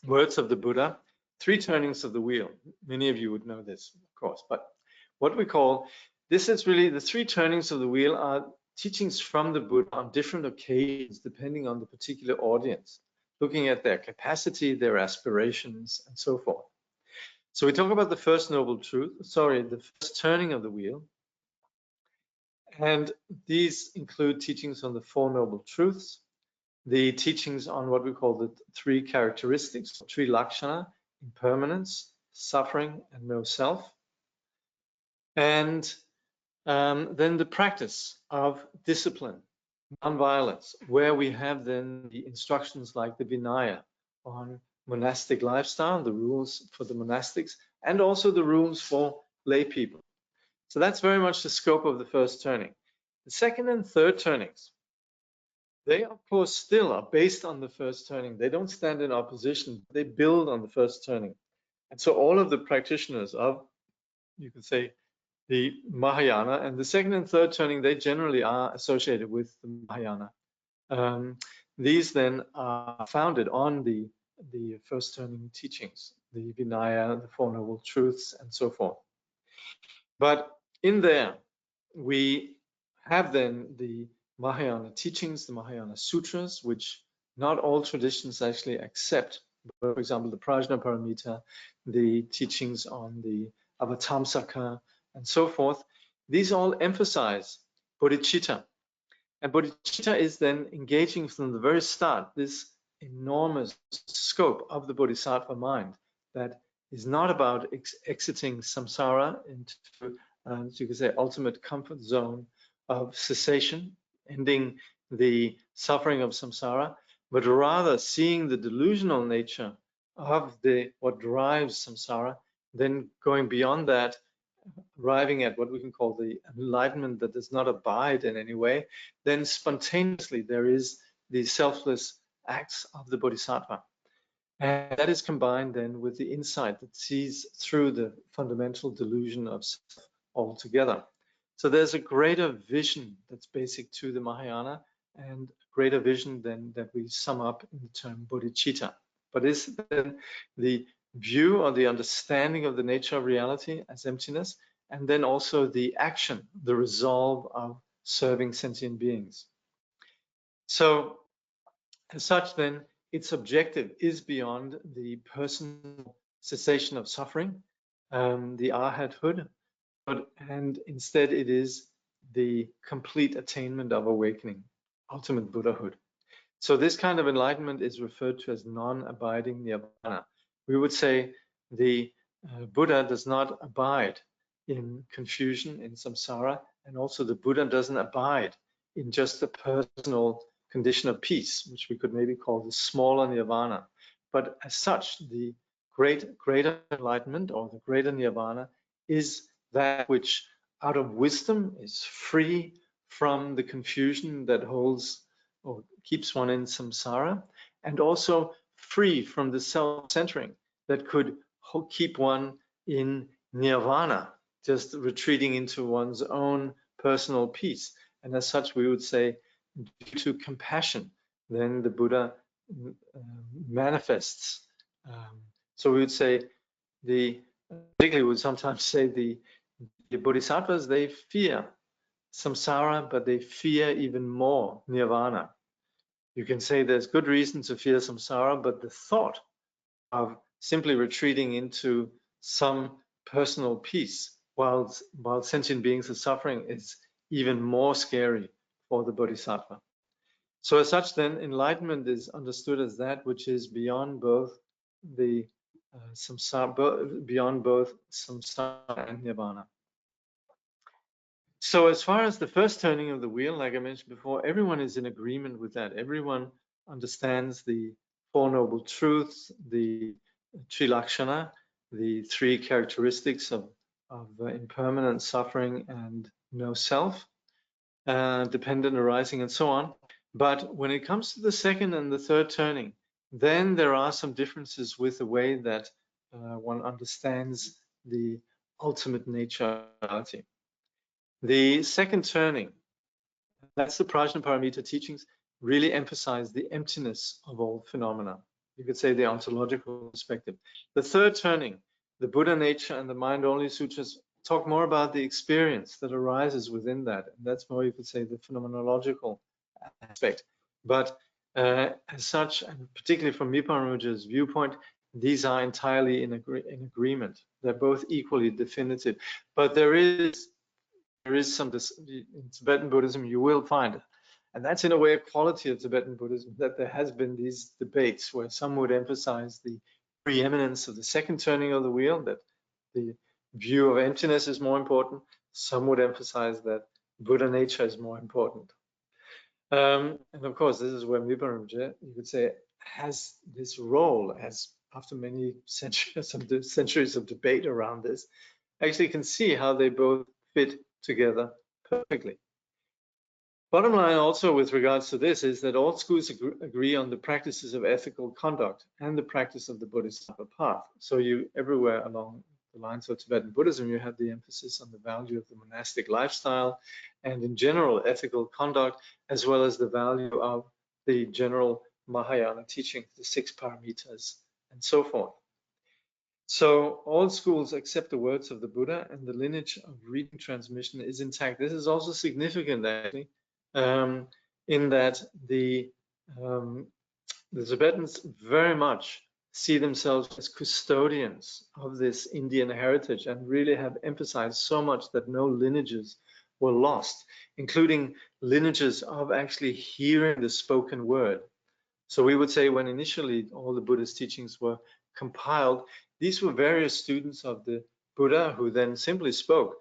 Speaker 1: words of the Buddha, 3 turnings of the wheel. Many of you would know this, of course, but what we call this is really the three turnings of the wheel are teachings from the Buddha on different occasions, depending on the particular audience, looking at their capacity, their aspirations, and so forth. So we talk about the first noble truth, the first turning of the wheel. And these include teachings on the Four Noble Truths, the teachings on what we call the three characteristics, three lakshana, impermanence, suffering, and no self. And then the practice of discipline, non-violence, where we have then the instructions like the Vinaya on monastic lifestyle, the rules for the monastics, and also the rules for lay people. So that's very much the scope of the first turning. The second and third turnings, they of course still are based on the first turning. They don't stand in opposition. They build on the first turning. And so all of the practitioners of, you could say, the Mahayana and the second and third turning, they generally are associated with the Mahayana. These then are founded on the first turning teachings, the Vinaya, the Four Noble Truths, and so forth. But in there, we have then the Mahayana teachings, the Mahayana sutras, which not all traditions actually accept. For example, the Prajnaparamita, the teachings on the Avatamsaka, and so forth. These all emphasize bodhicitta. And bodhicitta is then engaging from the very start this enormous scope of the bodhisattva mind that is not about exiting samsara into, you could say, ultimate comfort zone of cessation, ending the suffering of samsara, but rather seeing the delusional nature of what drives samsara, then going beyond that, arriving at what we can call the enlightenment that does not abide in any way, then spontaneously there is the selfless acts of the bodhisattva. And that is combined then with the insight that sees through the fundamental delusion of self altogether. So there's a greater vision that's basic to the Mahayana, and greater vision than that we sum up in the term bodhicitta. But is then the view or the understanding of the nature of reality as emptiness, and then also the action, the resolve of serving sentient beings. So as such then, its objective is beyond the personal cessation of suffering, the arhathood, and instead it is the complete attainment of awakening, ultimate Buddhahood. So this kind of enlightenment is referred to as non-abiding nirvana. We would say the Buddha does not abide in confusion, in samsara, and also the Buddha doesn't abide in just the personal condition of peace, which we could maybe call the smaller nirvana. But as such, the greater enlightenment or the greater nirvana is that which out of wisdom is free from the confusion that holds or keeps one in samsara, and also free from the self-centering that could keep one in nirvana, just retreating into one's own personal peace. And as such, we would say, due to compassion, then the Buddha manifests. So we would say, particularly we would sometimes say the bodhisattvas, they fear samsara, but they fear even more nirvana. You can say there's good reason to fear samsara, but the thought of simply retreating into some personal peace while sentient beings are suffering is even more scary for the bodhisattva. So as such then, enlightenment is understood as that which is beyond both the beyond both samsara and nirvana. So as far as the first turning of the wheel, like I mentioned before, everyone is in agreement with that. Everyone understands the Four Noble Truths, the Trilakshana, the three characteristics of impermanent suffering and no self, dependent arising, and so on. But when it comes to the second and the third turning, then there are some differences with the way that one understands the ultimate nature of reality. The second turning, that's the Prajnaparamita teachings, really emphasize the emptiness of all phenomena. You could say the ontological perspective. The third turning, the Buddha nature and the mind-only sutras, talk more about the experience that arises within that. And that's more, you could say, the phenomenological aspect. But as such, and particularly from Mipham Rinpoche's viewpoint, these are entirely in agreement. They're both equally definitive. But there is some, in Tibetan Buddhism, you will find it. And that's in a way a quality of Tibetan Buddhism, that there has been these debates where some would emphasize the preeminence of the second turning of the wheel, that the view of emptiness is more important. Some would emphasize that Buddha nature is more important. And of course, this is where Mipham Rinpoche, you could say, has this role, as after many centuries of debate around this, actually can see how they both fit together perfectly. Bottom line also with regards to this is that all schools agree on the practices of ethical conduct and the practice of the Bodhisattva path. So you everywhere along the lines of Tibetan Buddhism, you have the emphasis on the value of the monastic lifestyle and in general ethical conduct, as well as the value of the general Mahayana teaching, the 6 paramitas and so forth. So all schools accept the words of the Buddha, and the lineage of reading transmission is intact. This is also significant, actually, in that the Tibetans very much see themselves as custodians of this Indian heritage and really have emphasized so much that no lineages were lost, including lineages of actually hearing the spoken word. So we would say when initially all the Buddhist teachings were compiled, these were various students of the Buddha who then simply spoke,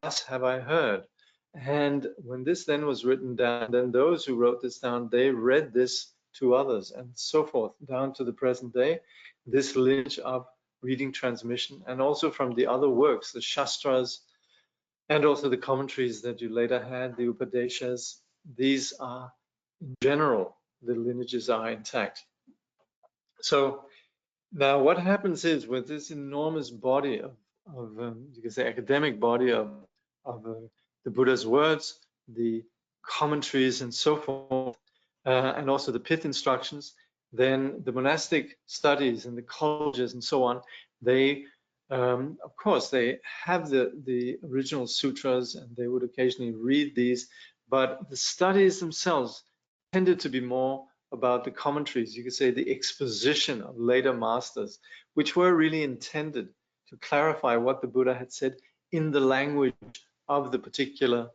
Speaker 1: "Thus have I heard." And when this then was written down, then those who wrote this down, they read this to others and so forth, down to the present day, this lineage of reading transmission, and also from the other works, the Shastras, and also the commentaries that you later had, the Upadeshas. These are, in general, the lineages are intact. So now what happens is with this enormous body of you can say academic body of the Buddha's words, the commentaries and so forth, and also the pith instructions, then the monastic studies and the colleges and so on, they of course they have the original sutras and they would occasionally read these, but the studies themselves tended to be more about the commentaries, you could say the exposition of later masters, which were really intended to clarify what the Buddha had said in the language of the particular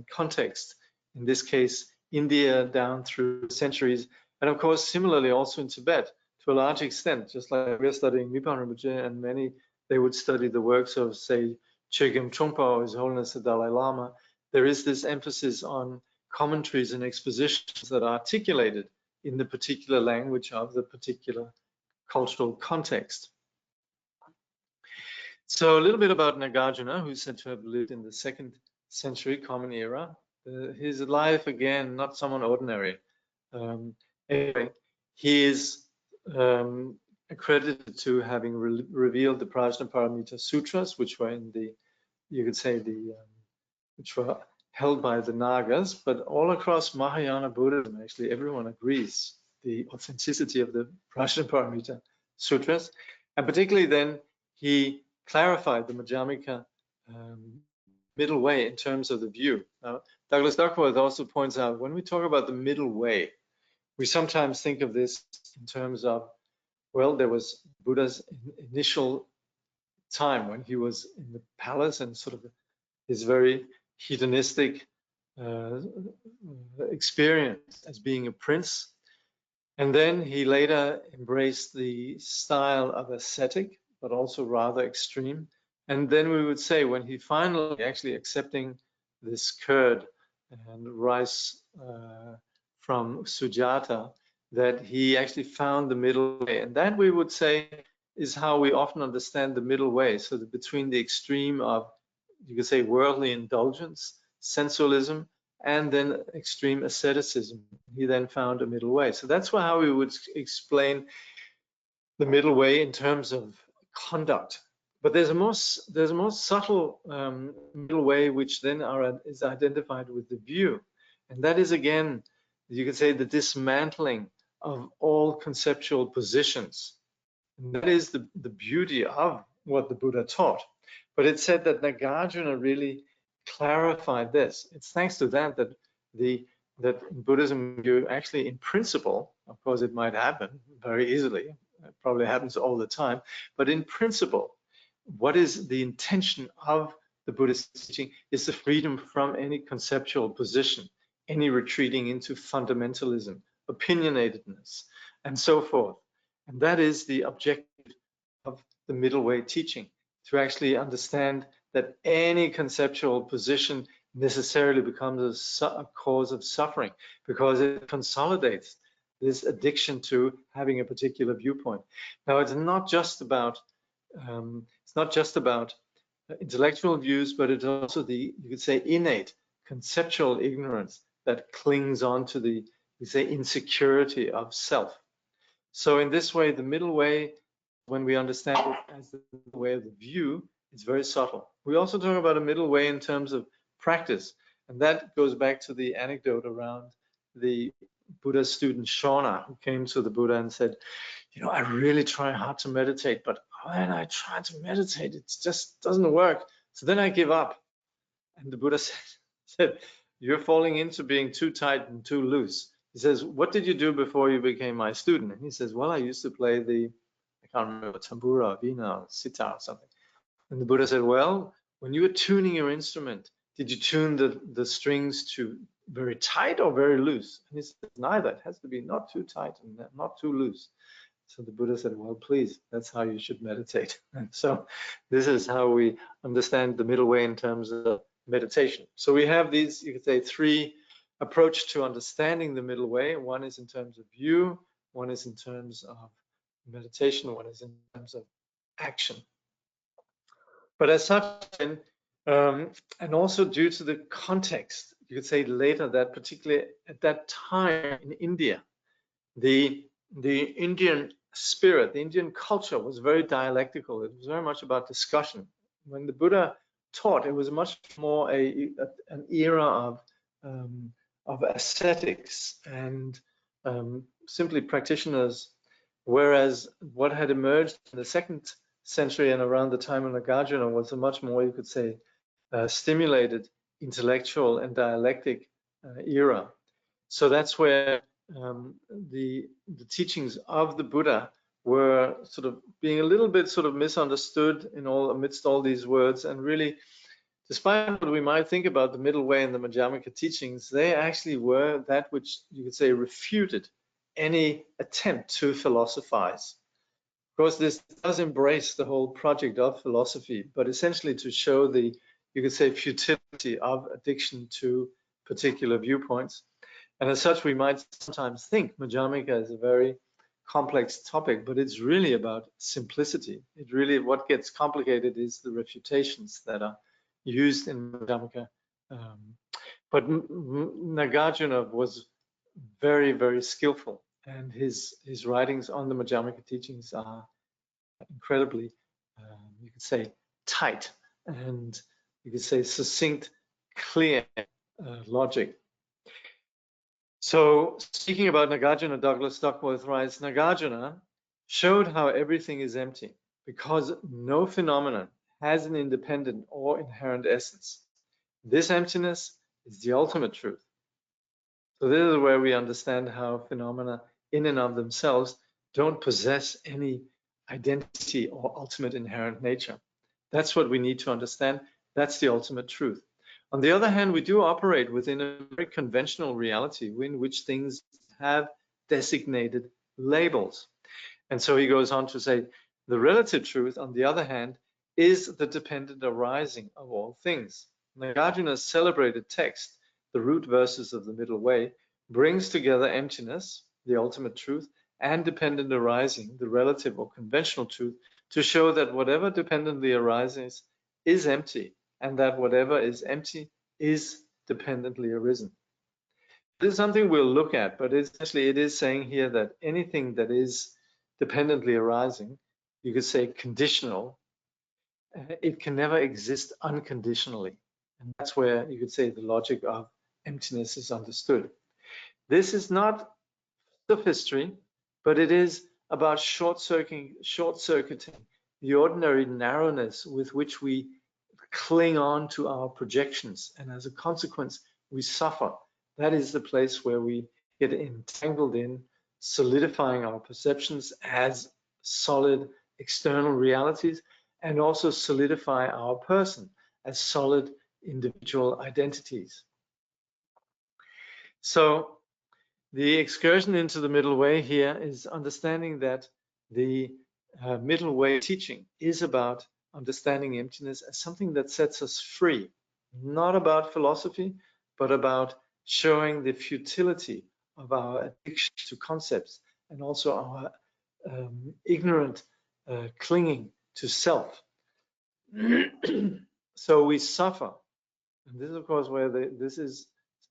Speaker 1: context. In this case, India down through centuries, and of course, similarly also in Tibet, to a large extent, just like we're studying Mipham Rinpoche and many, they would study the works of, say, Chögyam Trungpa or His Holiness the Dalai Lama. There is this emphasis on commentaries and expositions that are articulated in the particular language of the particular cultural context. So a little bit about Nagarjuna, who's said to have lived in the 2nd century Common Era. His life, again, not someone ordinary. Anyway, he is accredited to having revealed the Prajnaparamita Sutras, which were in the, you could say, which were held by the Nagas, but all across Mahayana Buddhism, actually, everyone agrees the authenticity of the Prajnaparamita Sutras. And particularly then, he clarified the Madhyamika middle way in terms of the view. Now, Douglas Duckworth also points out, when we talk about the middle way, we sometimes think of this in terms of, well, there was Buddha's initial time when he was in the palace and sort of his very hedonistic experience as being a prince. And then he later embraced the style of ascetic, but also rather extreme. And then we would say when he finally actually accepting this curd and rice from Sujata, that he actually found the middle way. And that we would say is how we often understand the middle way. So that between the extreme of, you could say, worldly indulgence, sensualism, and then extreme asceticism, he then found a middle way. So that's how we would explain the middle way in terms of conduct. But there's a more subtle middle way, which then is identified with the view, and that is, again, you could say, the dismantling of all conceptual positions. And that is the beauty of what the Buddha taught. But it said that Nagarjuna really clarified this. It's thanks to that that in Buddhism, you actually, in principle, of course, it might happen very easily. It probably happens all the time. But in principle, what is the intention of the Buddhist teaching is the freedom from any conceptual position, any retreating into fundamentalism, opinionatedness, and so forth. And that is the objective of the middle way teaching, to actually understand that any conceptual position necessarily becomes a cause of suffering, because it consolidates this addiction to having a particular viewpoint. Now, it's not just about intellectual views, but it's also the, you could say, innate conceptual ignorance that clings on to the, you say, insecurity of self. So in this way, the middle way, when we understand it as the way of the view, it's very subtle. We also talk about a middle way in terms of practice, and that goes back to the anecdote around the Buddha's student Shauna, who came to the Buddha and said, you know, I really try hard to meditate, but when I try to meditate, it just doesn't work. So then I give up. And the Buddha said, you're falling into being too tight and too loose. He says, what did you do before you became my student? And he says, well, I used to play the, I can't remember, tambura, vina, or sitar or something. And the Buddha said, well, when you were tuning your instrument, did you tune the strings to very tight or very loose? And he said, neither. It has to be not too tight and not too loose. So the Buddha said, well, please, that's how you should meditate. And so this is how we understand the middle way in terms of meditation. So we have these, you could say, three approach to understanding the middle way. One is in terms of view, one is in terms of meditation, one is in terms of action. But as such, and also due to the context, you could say later that particularly at that time in India, the Indian spirit, the Indian culture was very dialectical. It was very much about discussion. When the Buddha taught, it was much more an era of ascetics and simply practitioners, whereas what had emerged in the 2nd century and around the time of Nagarjuna was a much more, you could say, stimulated intellectual and dialectic era. So that's where the teachings of the Buddha were sort of being a little bit sort of misunderstood amidst all these words, and really, despite what we might think about the middle way and the Madhyamaka teachings, they actually were that which you could say refuted any attempt to philosophize. Of course, this does embrace the whole project of philosophy, but essentially to show the, you could say, futility of addiction to particular viewpoints. And as such, we might sometimes think Madhyamaka is a very complex topic, but it's really about simplicity. It really, what gets complicated is the refutations that are used in Madhyamaka. But Nagarjuna was very, very skillful, and his writings on the Madhyamaka teachings are incredibly, you could say, tight, and you could say succinct, clear logic. So speaking about Nagarjuna, Douglas Duckworth writes, Nagarjuna showed how everything is empty because no phenomenon has an independent or inherent essence. This emptiness is the ultimate truth. So this is where we understand how phenomena in and of themselves don't possess any identity or ultimate inherent nature. That's what we need to understand. That's the ultimate truth. On the other hand, we do operate within a very conventional reality in which things have designated labels. And so he goes on to say, the relative truth, on the other hand, is the dependent arising of all things. Nagarjuna's celebrated text, the root verses of the middle way, brings together emptiness, the ultimate truth, and dependent arising, the relative or conventional truth, to show that whatever dependently arises is empty, and that whatever is empty is dependently arisen. This is something we'll look at, but essentially it is saying here that anything that is dependently arising, you could say conditional, it can never exist unconditionally. And that's where you could say the logic of emptiness is understood. This is not sophistry, but it is about short-circuiting the ordinary narrowness with which we cling on to our projections, and as a consequence, we suffer. That is the place where we get entangled in solidifying our perceptions as solid external realities, and also solidify our person as solid individual identities. So the excursion into the middle way here is understanding that the middle way teaching is about understanding emptiness as something that sets us free, not about philosophy, but about showing the futility of our addiction to concepts, and also our ignorant clinging to self. So we suffer, and this is of course where this is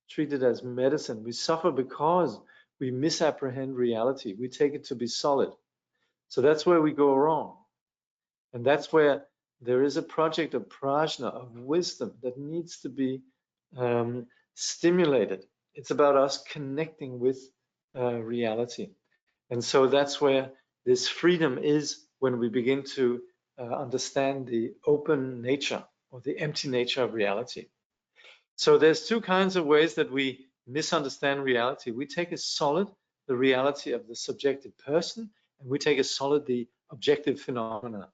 Speaker 1: treated as medicine. We suffer because we misapprehend reality. We take it to be solid. So that's where we go wrong. And that's where there is a project of prajna, of wisdom, that needs to be stimulated. It's about us connecting with reality. And so that's where this freedom is, when we begin to understand the open nature or the empty nature of reality. So there's two kinds of ways that we misunderstand reality. We take as solid the reality of the subjective person, and we take as solid the objective phenomena.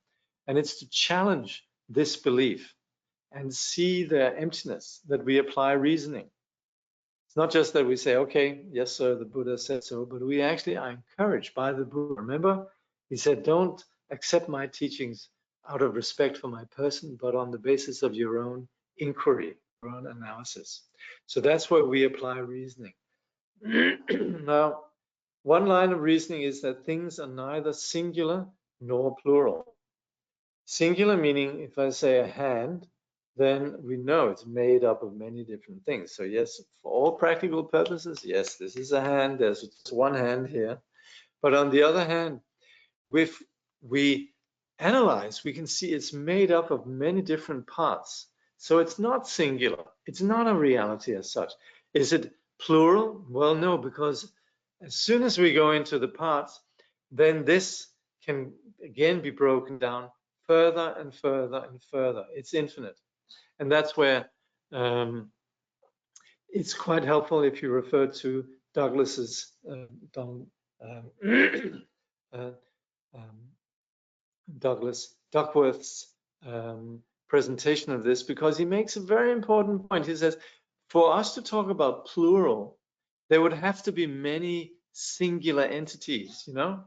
Speaker 1: And it's to challenge this belief and see the emptiness that we apply reasoning. It's not just that we say, okay, yes, sir, the Buddha said so, but we actually are encouraged by the Buddha. Remember, he said, don't accept my teachings out of respect for my person, but on the basis of your own inquiry, your own analysis. So that's where we apply reasoning. Now, one line of reasoning is that things are neither singular nor plural. Singular meaning, if I say a hand, then we know it's made up of many different things. So yes, for all practical purposes, yes, this is a hand, there's just one hand here. But on the other hand, if we analyze, we can see it's made up of many different parts. So it's not singular, it's not a reality as such. Is it plural? Well, no, because as soon as we go into the parts, then this can again be broken down further and further and further. It's infinite. And that's where it's quite helpful if you refer to Douglas's Duckworth's presentation of this, because he makes a very important point. He says, for us to talk about plural, there would have to be many singular entities, you know?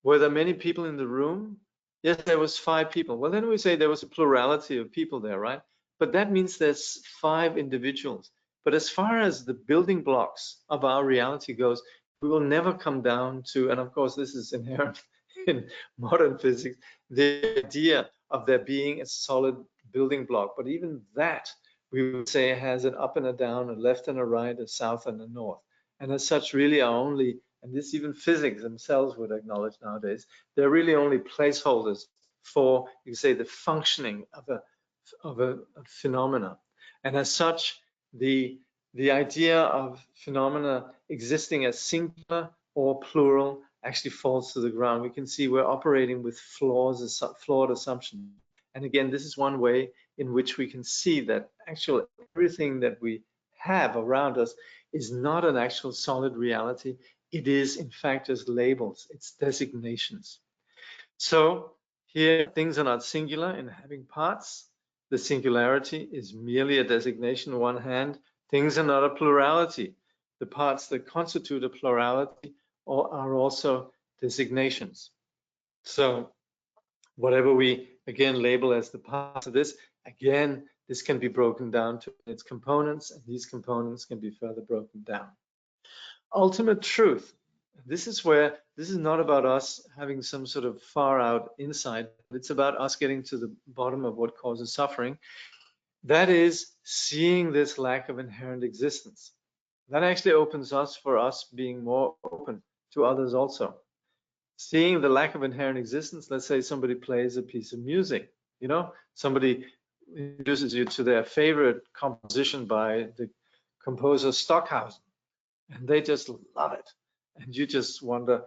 Speaker 1: Were there many people in the room? Yes, there was 5 people. Well, then we say there was a plurality of people there, right? But that means there's 5 individuals. But as far as the building blocks of our reality goes, we will never come down to, and of course this is inherent in modern physics, the idea of there being a solid building block. But even that, we would say, has an up and a down, a left and a right, a south and a north. And as such, really are only, and this even physics themselves would acknowledge nowadays, they're really only placeholders for, you say, the functioning of a phenomena. And as such, the idea of phenomena existing as singular or plural actually falls to the ground. We can see we're operating with flawed assumptions. And again, this is one way in which we can see that actually everything that we have around us is not an actual solid reality. It is, in fact, just labels. It's designations. So here, things are not singular in having parts. The singularity is merely a designation on one hand. Things are not a plurality. The parts that constitute a plurality are also designations. So whatever we, again, label as the parts of this, again, this can be broken down to its components, and these components can be further broken down. Ultimate truth. This is where, this is not about us having some sort of far out insight. It's about us getting to the bottom of what causes suffering. That is seeing this lack of inherent existence. That actually opens us for us being more open to others also. Seeing the lack of inherent existence, let's say somebody plays a piece of music, you know, somebody introduces you to their favorite composition by the composer Stockhausen, and they just love it. And you just wonder,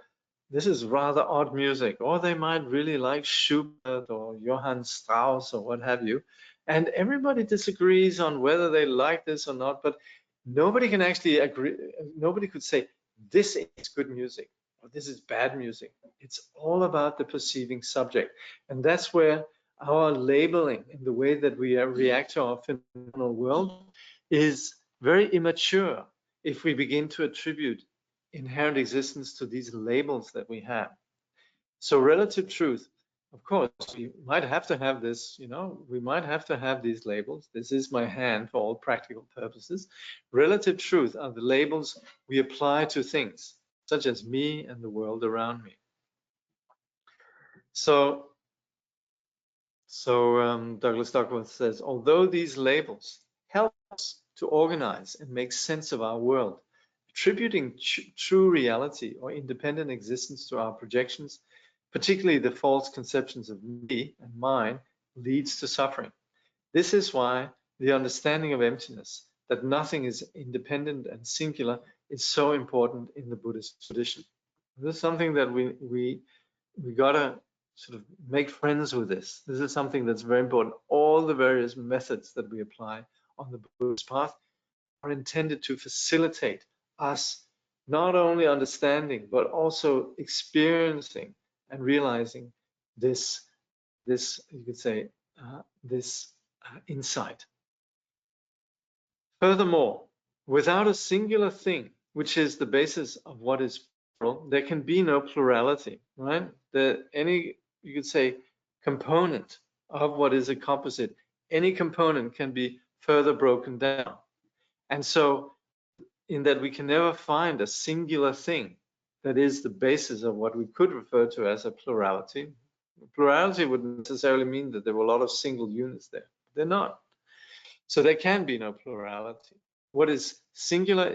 Speaker 1: this is rather odd music, or they might really like Schubert or Johann Strauss or what have you. And everybody disagrees on whether they like this or not, but nobody can actually agree. Nobody could say, this is good music or this is bad music. It's all about the perceiving subject. And that's where our labeling and the way that we react to our phenomenal world is very immature if we begin to attribute inherent existence to these labels that we have. So relative truth, of course, we might have to have this, we might have to have these labels. This is my hand for all practical purposes. Relative truth are the labels we apply to things, such as me and the world around me. So Douglas Duckworth says, although these labels help us to organize and make sense of our world, attributing true reality or independent existence to our projections, particularly the false conceptions of me and mine, leads to suffering. This is why the understanding of emptiness, that nothing is independent and singular, is so important in the Buddhist tradition. This is something that we gotta sort of make friends with this. This is something that's very important. All the various methods that we apply on the Buddhist path are intended to facilitate us not only understanding, but also experiencing and realizing this you could say, insight. Furthermore, without a singular thing, which is the basis of what is plural, there can be no plurality, right? Any, you could say, component of what is a composite, any component can be further broken down. And so in that we can never find a singular thing that is the basis of what we could refer to as a plurality. Plurality wouldn't necessarily mean that there were a lot of single units there. They're not. So there can be no plurality. What is singular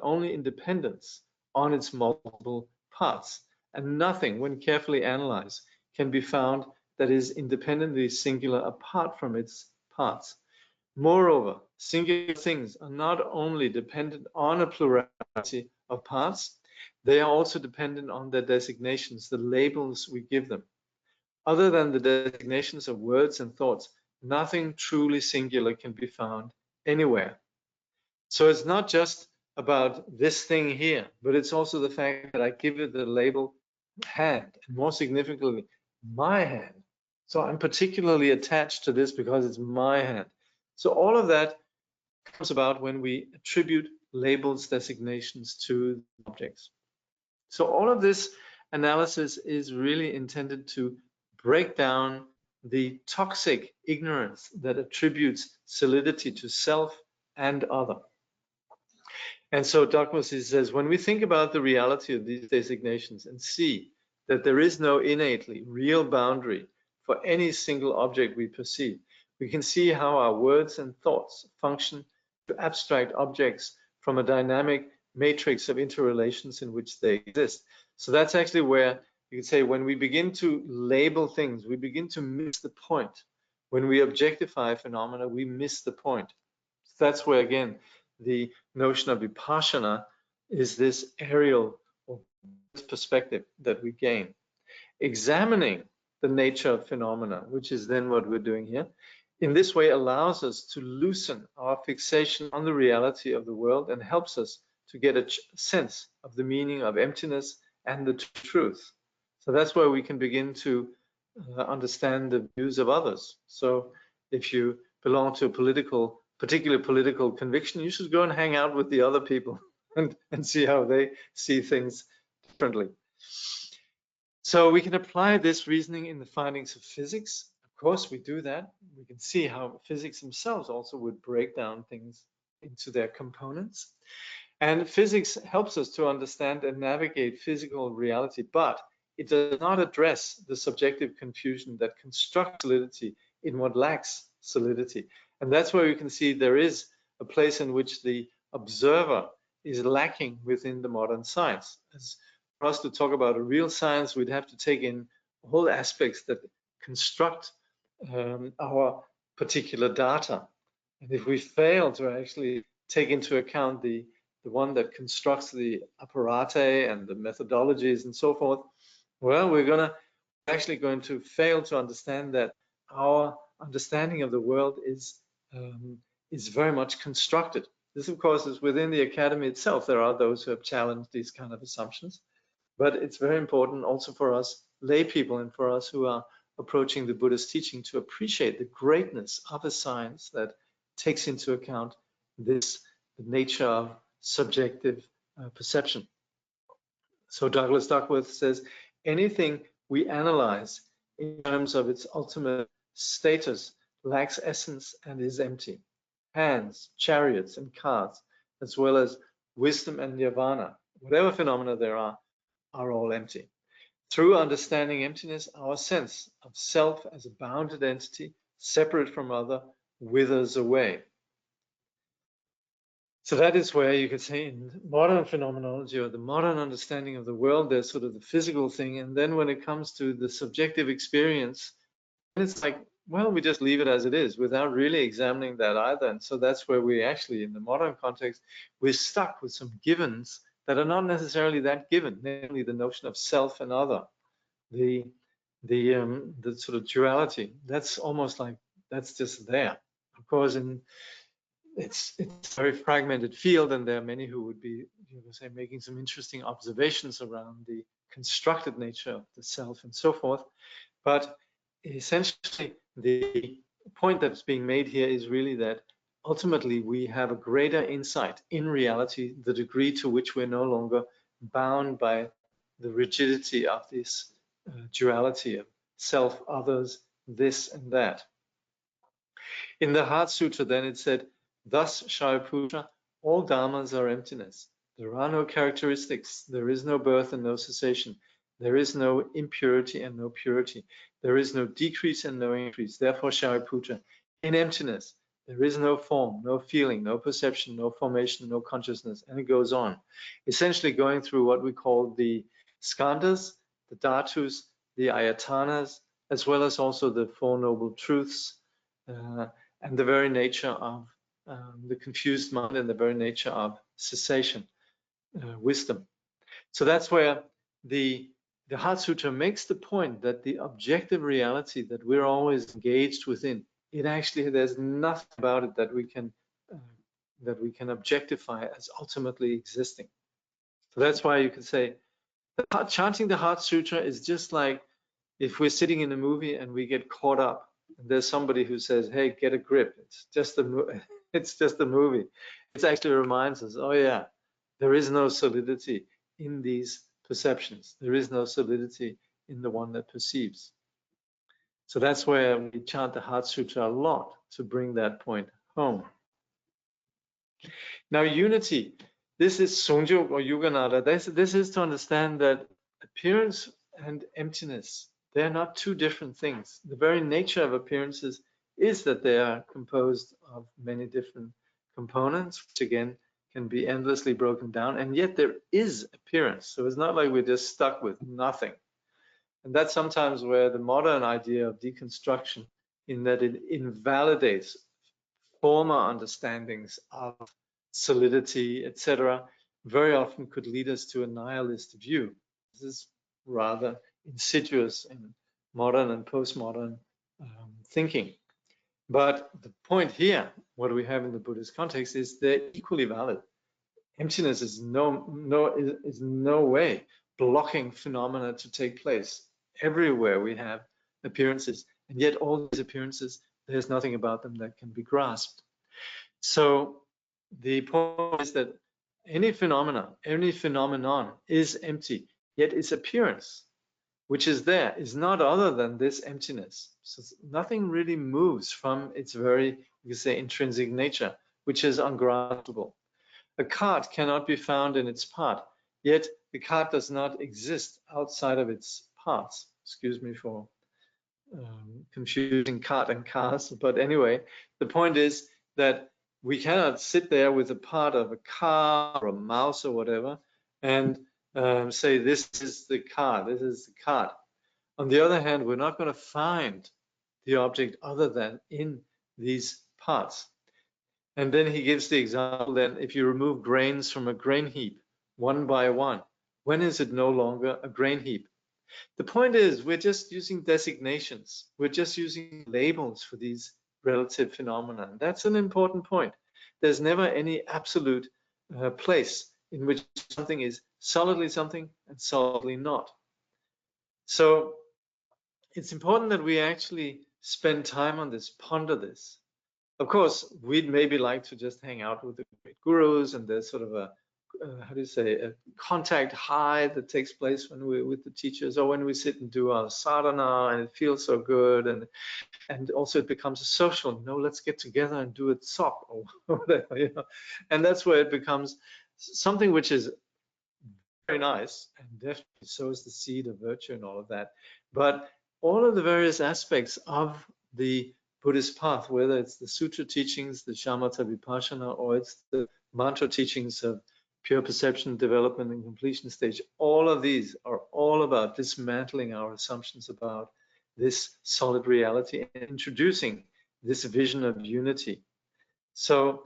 Speaker 1: only in dependence on its multiple parts. And nothing, when carefully analyzed, can be found that is independently singular apart from its parts. Moreover, singular things are not only dependent on a plurality of parts, they are also dependent on their designations, the labels we give them. Other than the designations of words and thoughts, nothing truly singular can be found anywhere. So it's not just about this thing here, but it's also the fact that I give it the label hand, and more significantly, my hand. So I'm particularly attached to this because it's my hand. So all of that comes about when we attribute labels, designations to objects. So all of this analysis is really intended to break down the toxic ignorance that attributes solidity to self and other. And so Duckworth says, when we think about the reality of these designations and see that there is no innately real boundary for any single object we perceive, we can see how our words and thoughts function to abstract objects from a dynamic matrix of interrelations in which they exist. So that's actually where you could say when we begin to label things, we begin to miss the point. When we objectify phenomena, we miss the point. So that's where, again, the notion of vipassana is this aerial or perspective that we gain. Examining the nature of phenomena, which is then what we're doing here, in this way allows us to loosen our fixation on the reality of the world and helps us to get a sense of the meaning of emptiness and the truth. So that's where we can begin to understand the views of others. So if you belong to a particular political conviction, you should go and hang out with the other people and see how they see things differently. So we can apply this reasoning in the findings of physics. Of course, we do that. We can see how physics themselves also would break down things into their components. And physics helps us to understand and navigate physical reality, but it does not address the subjective confusion that constructs solidity in what lacks solidity. And that's where you can see there is a place in which the observer is lacking within the modern science. As for us to talk about a real science, we'd have to take in whole aspects that construct our particular data. And if we fail to actually take into account the one that constructs the apparate and the methodologies and so forth, well, we're actually going to fail to understand that our understanding of the world is very much constructed. This, of course, is within the academy itself. There are those who have challenged these kind of assumptions, but it's very important also for us lay people and for us who are approaching the Buddhist teaching to appreciate the greatness of a science that takes into account this, the nature of subjective perception. So Douglas Duckworth says, anything we analyze in terms of its ultimate status lacks essence and is empty. Hands, chariots, and cars, as well as wisdom and nirvana, whatever phenomena there are all empty. Through understanding emptiness, our sense of self as a bounded entity, separate from other, withers away. So that is where you could say in modern phenomenology or the modern understanding of the world, there's sort of the physical thing. And then when it comes to the subjective experience, it's like, well, we just leave it as it is without really examining that either. And so that's where we actually, in the modern context, we're stuck with some givens that are not necessarily that given, namely the notion of self and other, the sort of duality. That's almost like that's just there. Of course, it's a very fragmented field, and there are many who would be, say, making some interesting observations around the constructed nature of the self and so forth. But essentially, the point that's being made here is really that ultimately we have a greater insight in reality, the degree to which we're no longer bound by the rigidity of this duality of self, others, this and that. In the Heart Sutra, then it said, thus, Shariputra, all dharmas are emptiness. There are no characteristics. There is no birth and no cessation. There is no impurity and no purity. There is no decrease and no increase. Therefore, Shariputra, in emptiness, there is no form, no feeling, no perception, no formation, no consciousness, and it goes on. Essentially going through what we call the skandhas, the dhatus, the ayatanas, as well as also the Four Noble Truths, and the very nature of the confused mind and the very nature of cessation, wisdom. So that's where the Heart Sutra makes the point that the objective reality that we're always engaged within, it actually, there's nothing about it that we can objectify as ultimately existing. So that's why you can say chanting the Heart Sutra is just like if we're sitting in a movie and we get caught up and there's somebody who says, hey, get a grip, it's just a movie. It actually reminds us, oh yeah, there is no solidity in these perceptions. There is no solidity in the one that perceives. So that's where we chant the Heart Sutra a lot to bring that point home. Now, unity. This is Songjok or Yuganada. This is to understand that appearance and emptiness, they're not two different things. The very nature of appearances is that they are composed of many different components, which again can be endlessly broken down, and yet there is appearance. So it's not like we're just stuck with nothing. And that's sometimes where the modern idea of deconstruction, in that it invalidates former understandings of solidity, etc., very often could lead us to a nihilist view. This is rather insidious in modern and postmodern thinking. But the point here, what we have in the Buddhist context, is they're equally valid. Emptiness is no way blocking phenomena to take place. Everywhere we have appearances, and yet all these appearances, there's nothing about them that can be grasped. So the point is that any phenomenon is empty, yet its appearance, which is there, is not other than this emptiness. So nothing really moves from its very, you could say, intrinsic nature, which is ungraspable. A cart cannot be found in its part, yet the cart does not exist outside of its parts. Excuse me for confusing cart and cars, but anyway, the point is that we cannot sit there with a part of a car or a mouse or whatever and say this is the car, this is the cart. On the other hand, we're not going to find the object other than in these parts. And then he gives the example that if you remove grains from a grain heap one by one, when is it no longer a grain heap? The point is, we're just using designations. We're just using labels for these relative phenomena. That's an important point. There's never any absolute place in which something is solidly something and solidly not. So it's important that we actually spend time on this, ponder this. Of course, we'd maybe like to just hang out with the great gurus, and there's sort of a how do you say, a contact high that takes place when we're with the teachers, or when we sit and do our sadhana and it feels so good, and also it becomes a social, let's get together and do a tsop or whatever, and that's where it becomes something which is very nice and definitely sows the seed of virtue and all of that. But all of the various aspects of the Buddhist path, whether it's the sutra teachings, the shamatha vipassana, or it's the mantra teachings of pure perception, development, and completion stage, all of these are all about dismantling our assumptions about this solid reality and introducing this vision of unity. So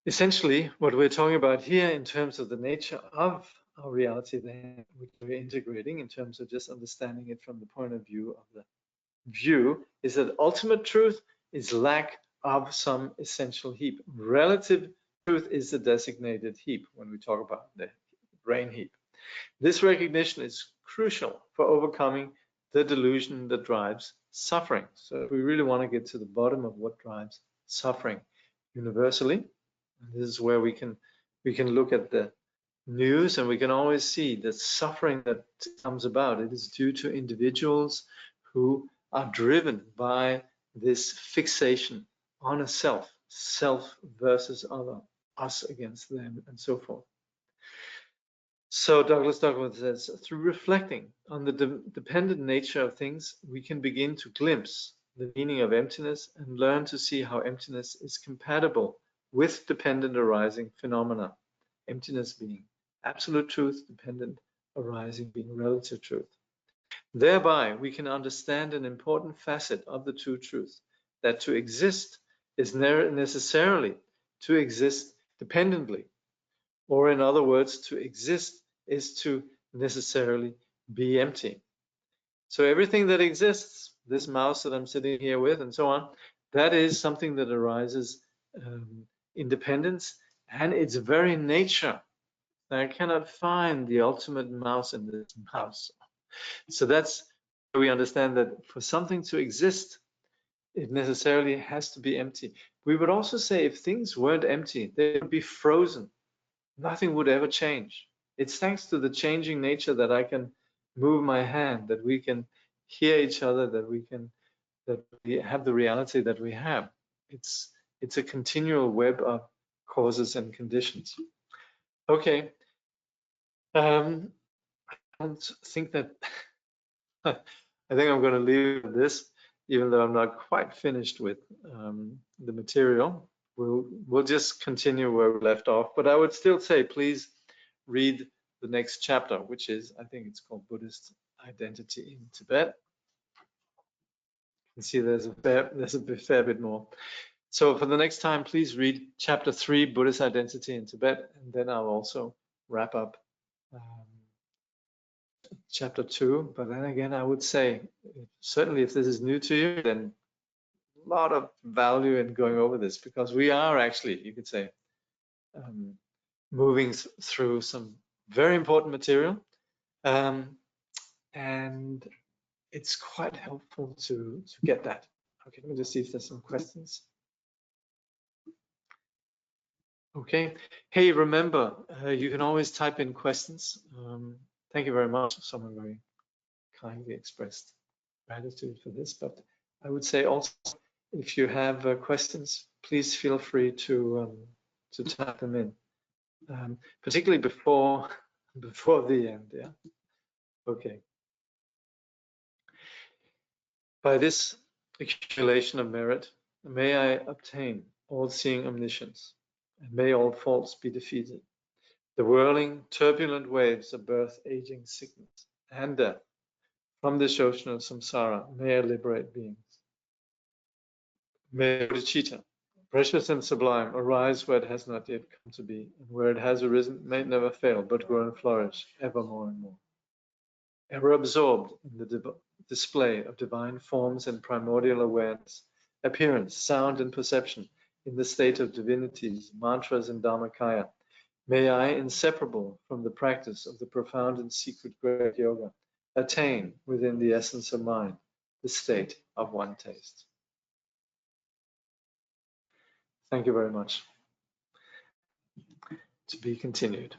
Speaker 1: essentially, what we're talking about here in terms of the nature of our reality, then, which we're integrating in terms of just understanding it from the point of view of the view, is that ultimate truth is lack of some essential heap. Relative truth is the designated heap when we talk about the brain heap. This recognition is crucial for overcoming the delusion that drives suffering. So if we really want to get to the bottom of what drives suffering universally, this is where we can look at the news, and we can always see the suffering that comes about. It is due to individuals who are driven by this fixation on a self versus other, us against them, and so forth. So Douglas Duckworth says, through reflecting on the dependent nature of things, we can begin to glimpse the meaning of emptiness and learn to see how emptiness is compatible with dependent arising phenomena. Emptiness being absolute truth, dependent arising being relative truth. Thereby, we can understand an important facet of the true truth, that to exist is necessarily to exist dependently, or in other words, to exist is to necessarily be empty. So everything that exists, this mouse that I'm sitting here with and so on, that is something that arises in dependence, and its very nature. I cannot find the ultimate mouse in this mouse. So that's where we understand that for something to exist, it necessarily has to be empty. We would also say if things weren't empty, they would be frozen. Nothing would ever change. It's thanks to the changing nature that I can move my hand, that we can hear each other, that we have the reality that we have. It's a continual web of causes and conditions. Okay. I don't think that I think I'm going to leave this, even though I'm not quite finished with the material. We'll just continue where we left off, but I would still say please read the next chapter, which is, I think it's called Buddhist Identity in Tibet. You can see there's a fair bit more. So for the next time, please read chapter 3, Buddhist Identity in Tibet, and then I'll also wrap up chapter 2. But then again, I would say, certainly if this is new to you, then a lot of value in going over this, because we are actually, you could say, moving through some very important material, and it's quite helpful to get that. Okay, let me just see if there's some questions. Okay. Hey, remember, you can always type in questions. Thank you very much. Someone very kindly expressed gratitude for this, but I would say also, if you have questions, please feel free to type them in, particularly before the end. Yeah. Okay. By this accumulation of merit, may I obtain all-seeing omniscience, and may all faults be defeated. The whirling, turbulent waves of birth, aging, sickness, and death, from this ocean of samsara, may I liberate beings. May bodhicitta, precious and sublime, arise where it has not yet come to be, and where it has arisen, may it never fail, but grow and flourish ever more and more. ever absorbed in the display of divine forms and primordial awareness, appearance, sound, and perception in the state of divinities, mantras, and dharmakaya, may I, inseparable from the practice of the profound and secret great yoga, attain within the essence of mind the state of one taste. Thank you very much. To be continued.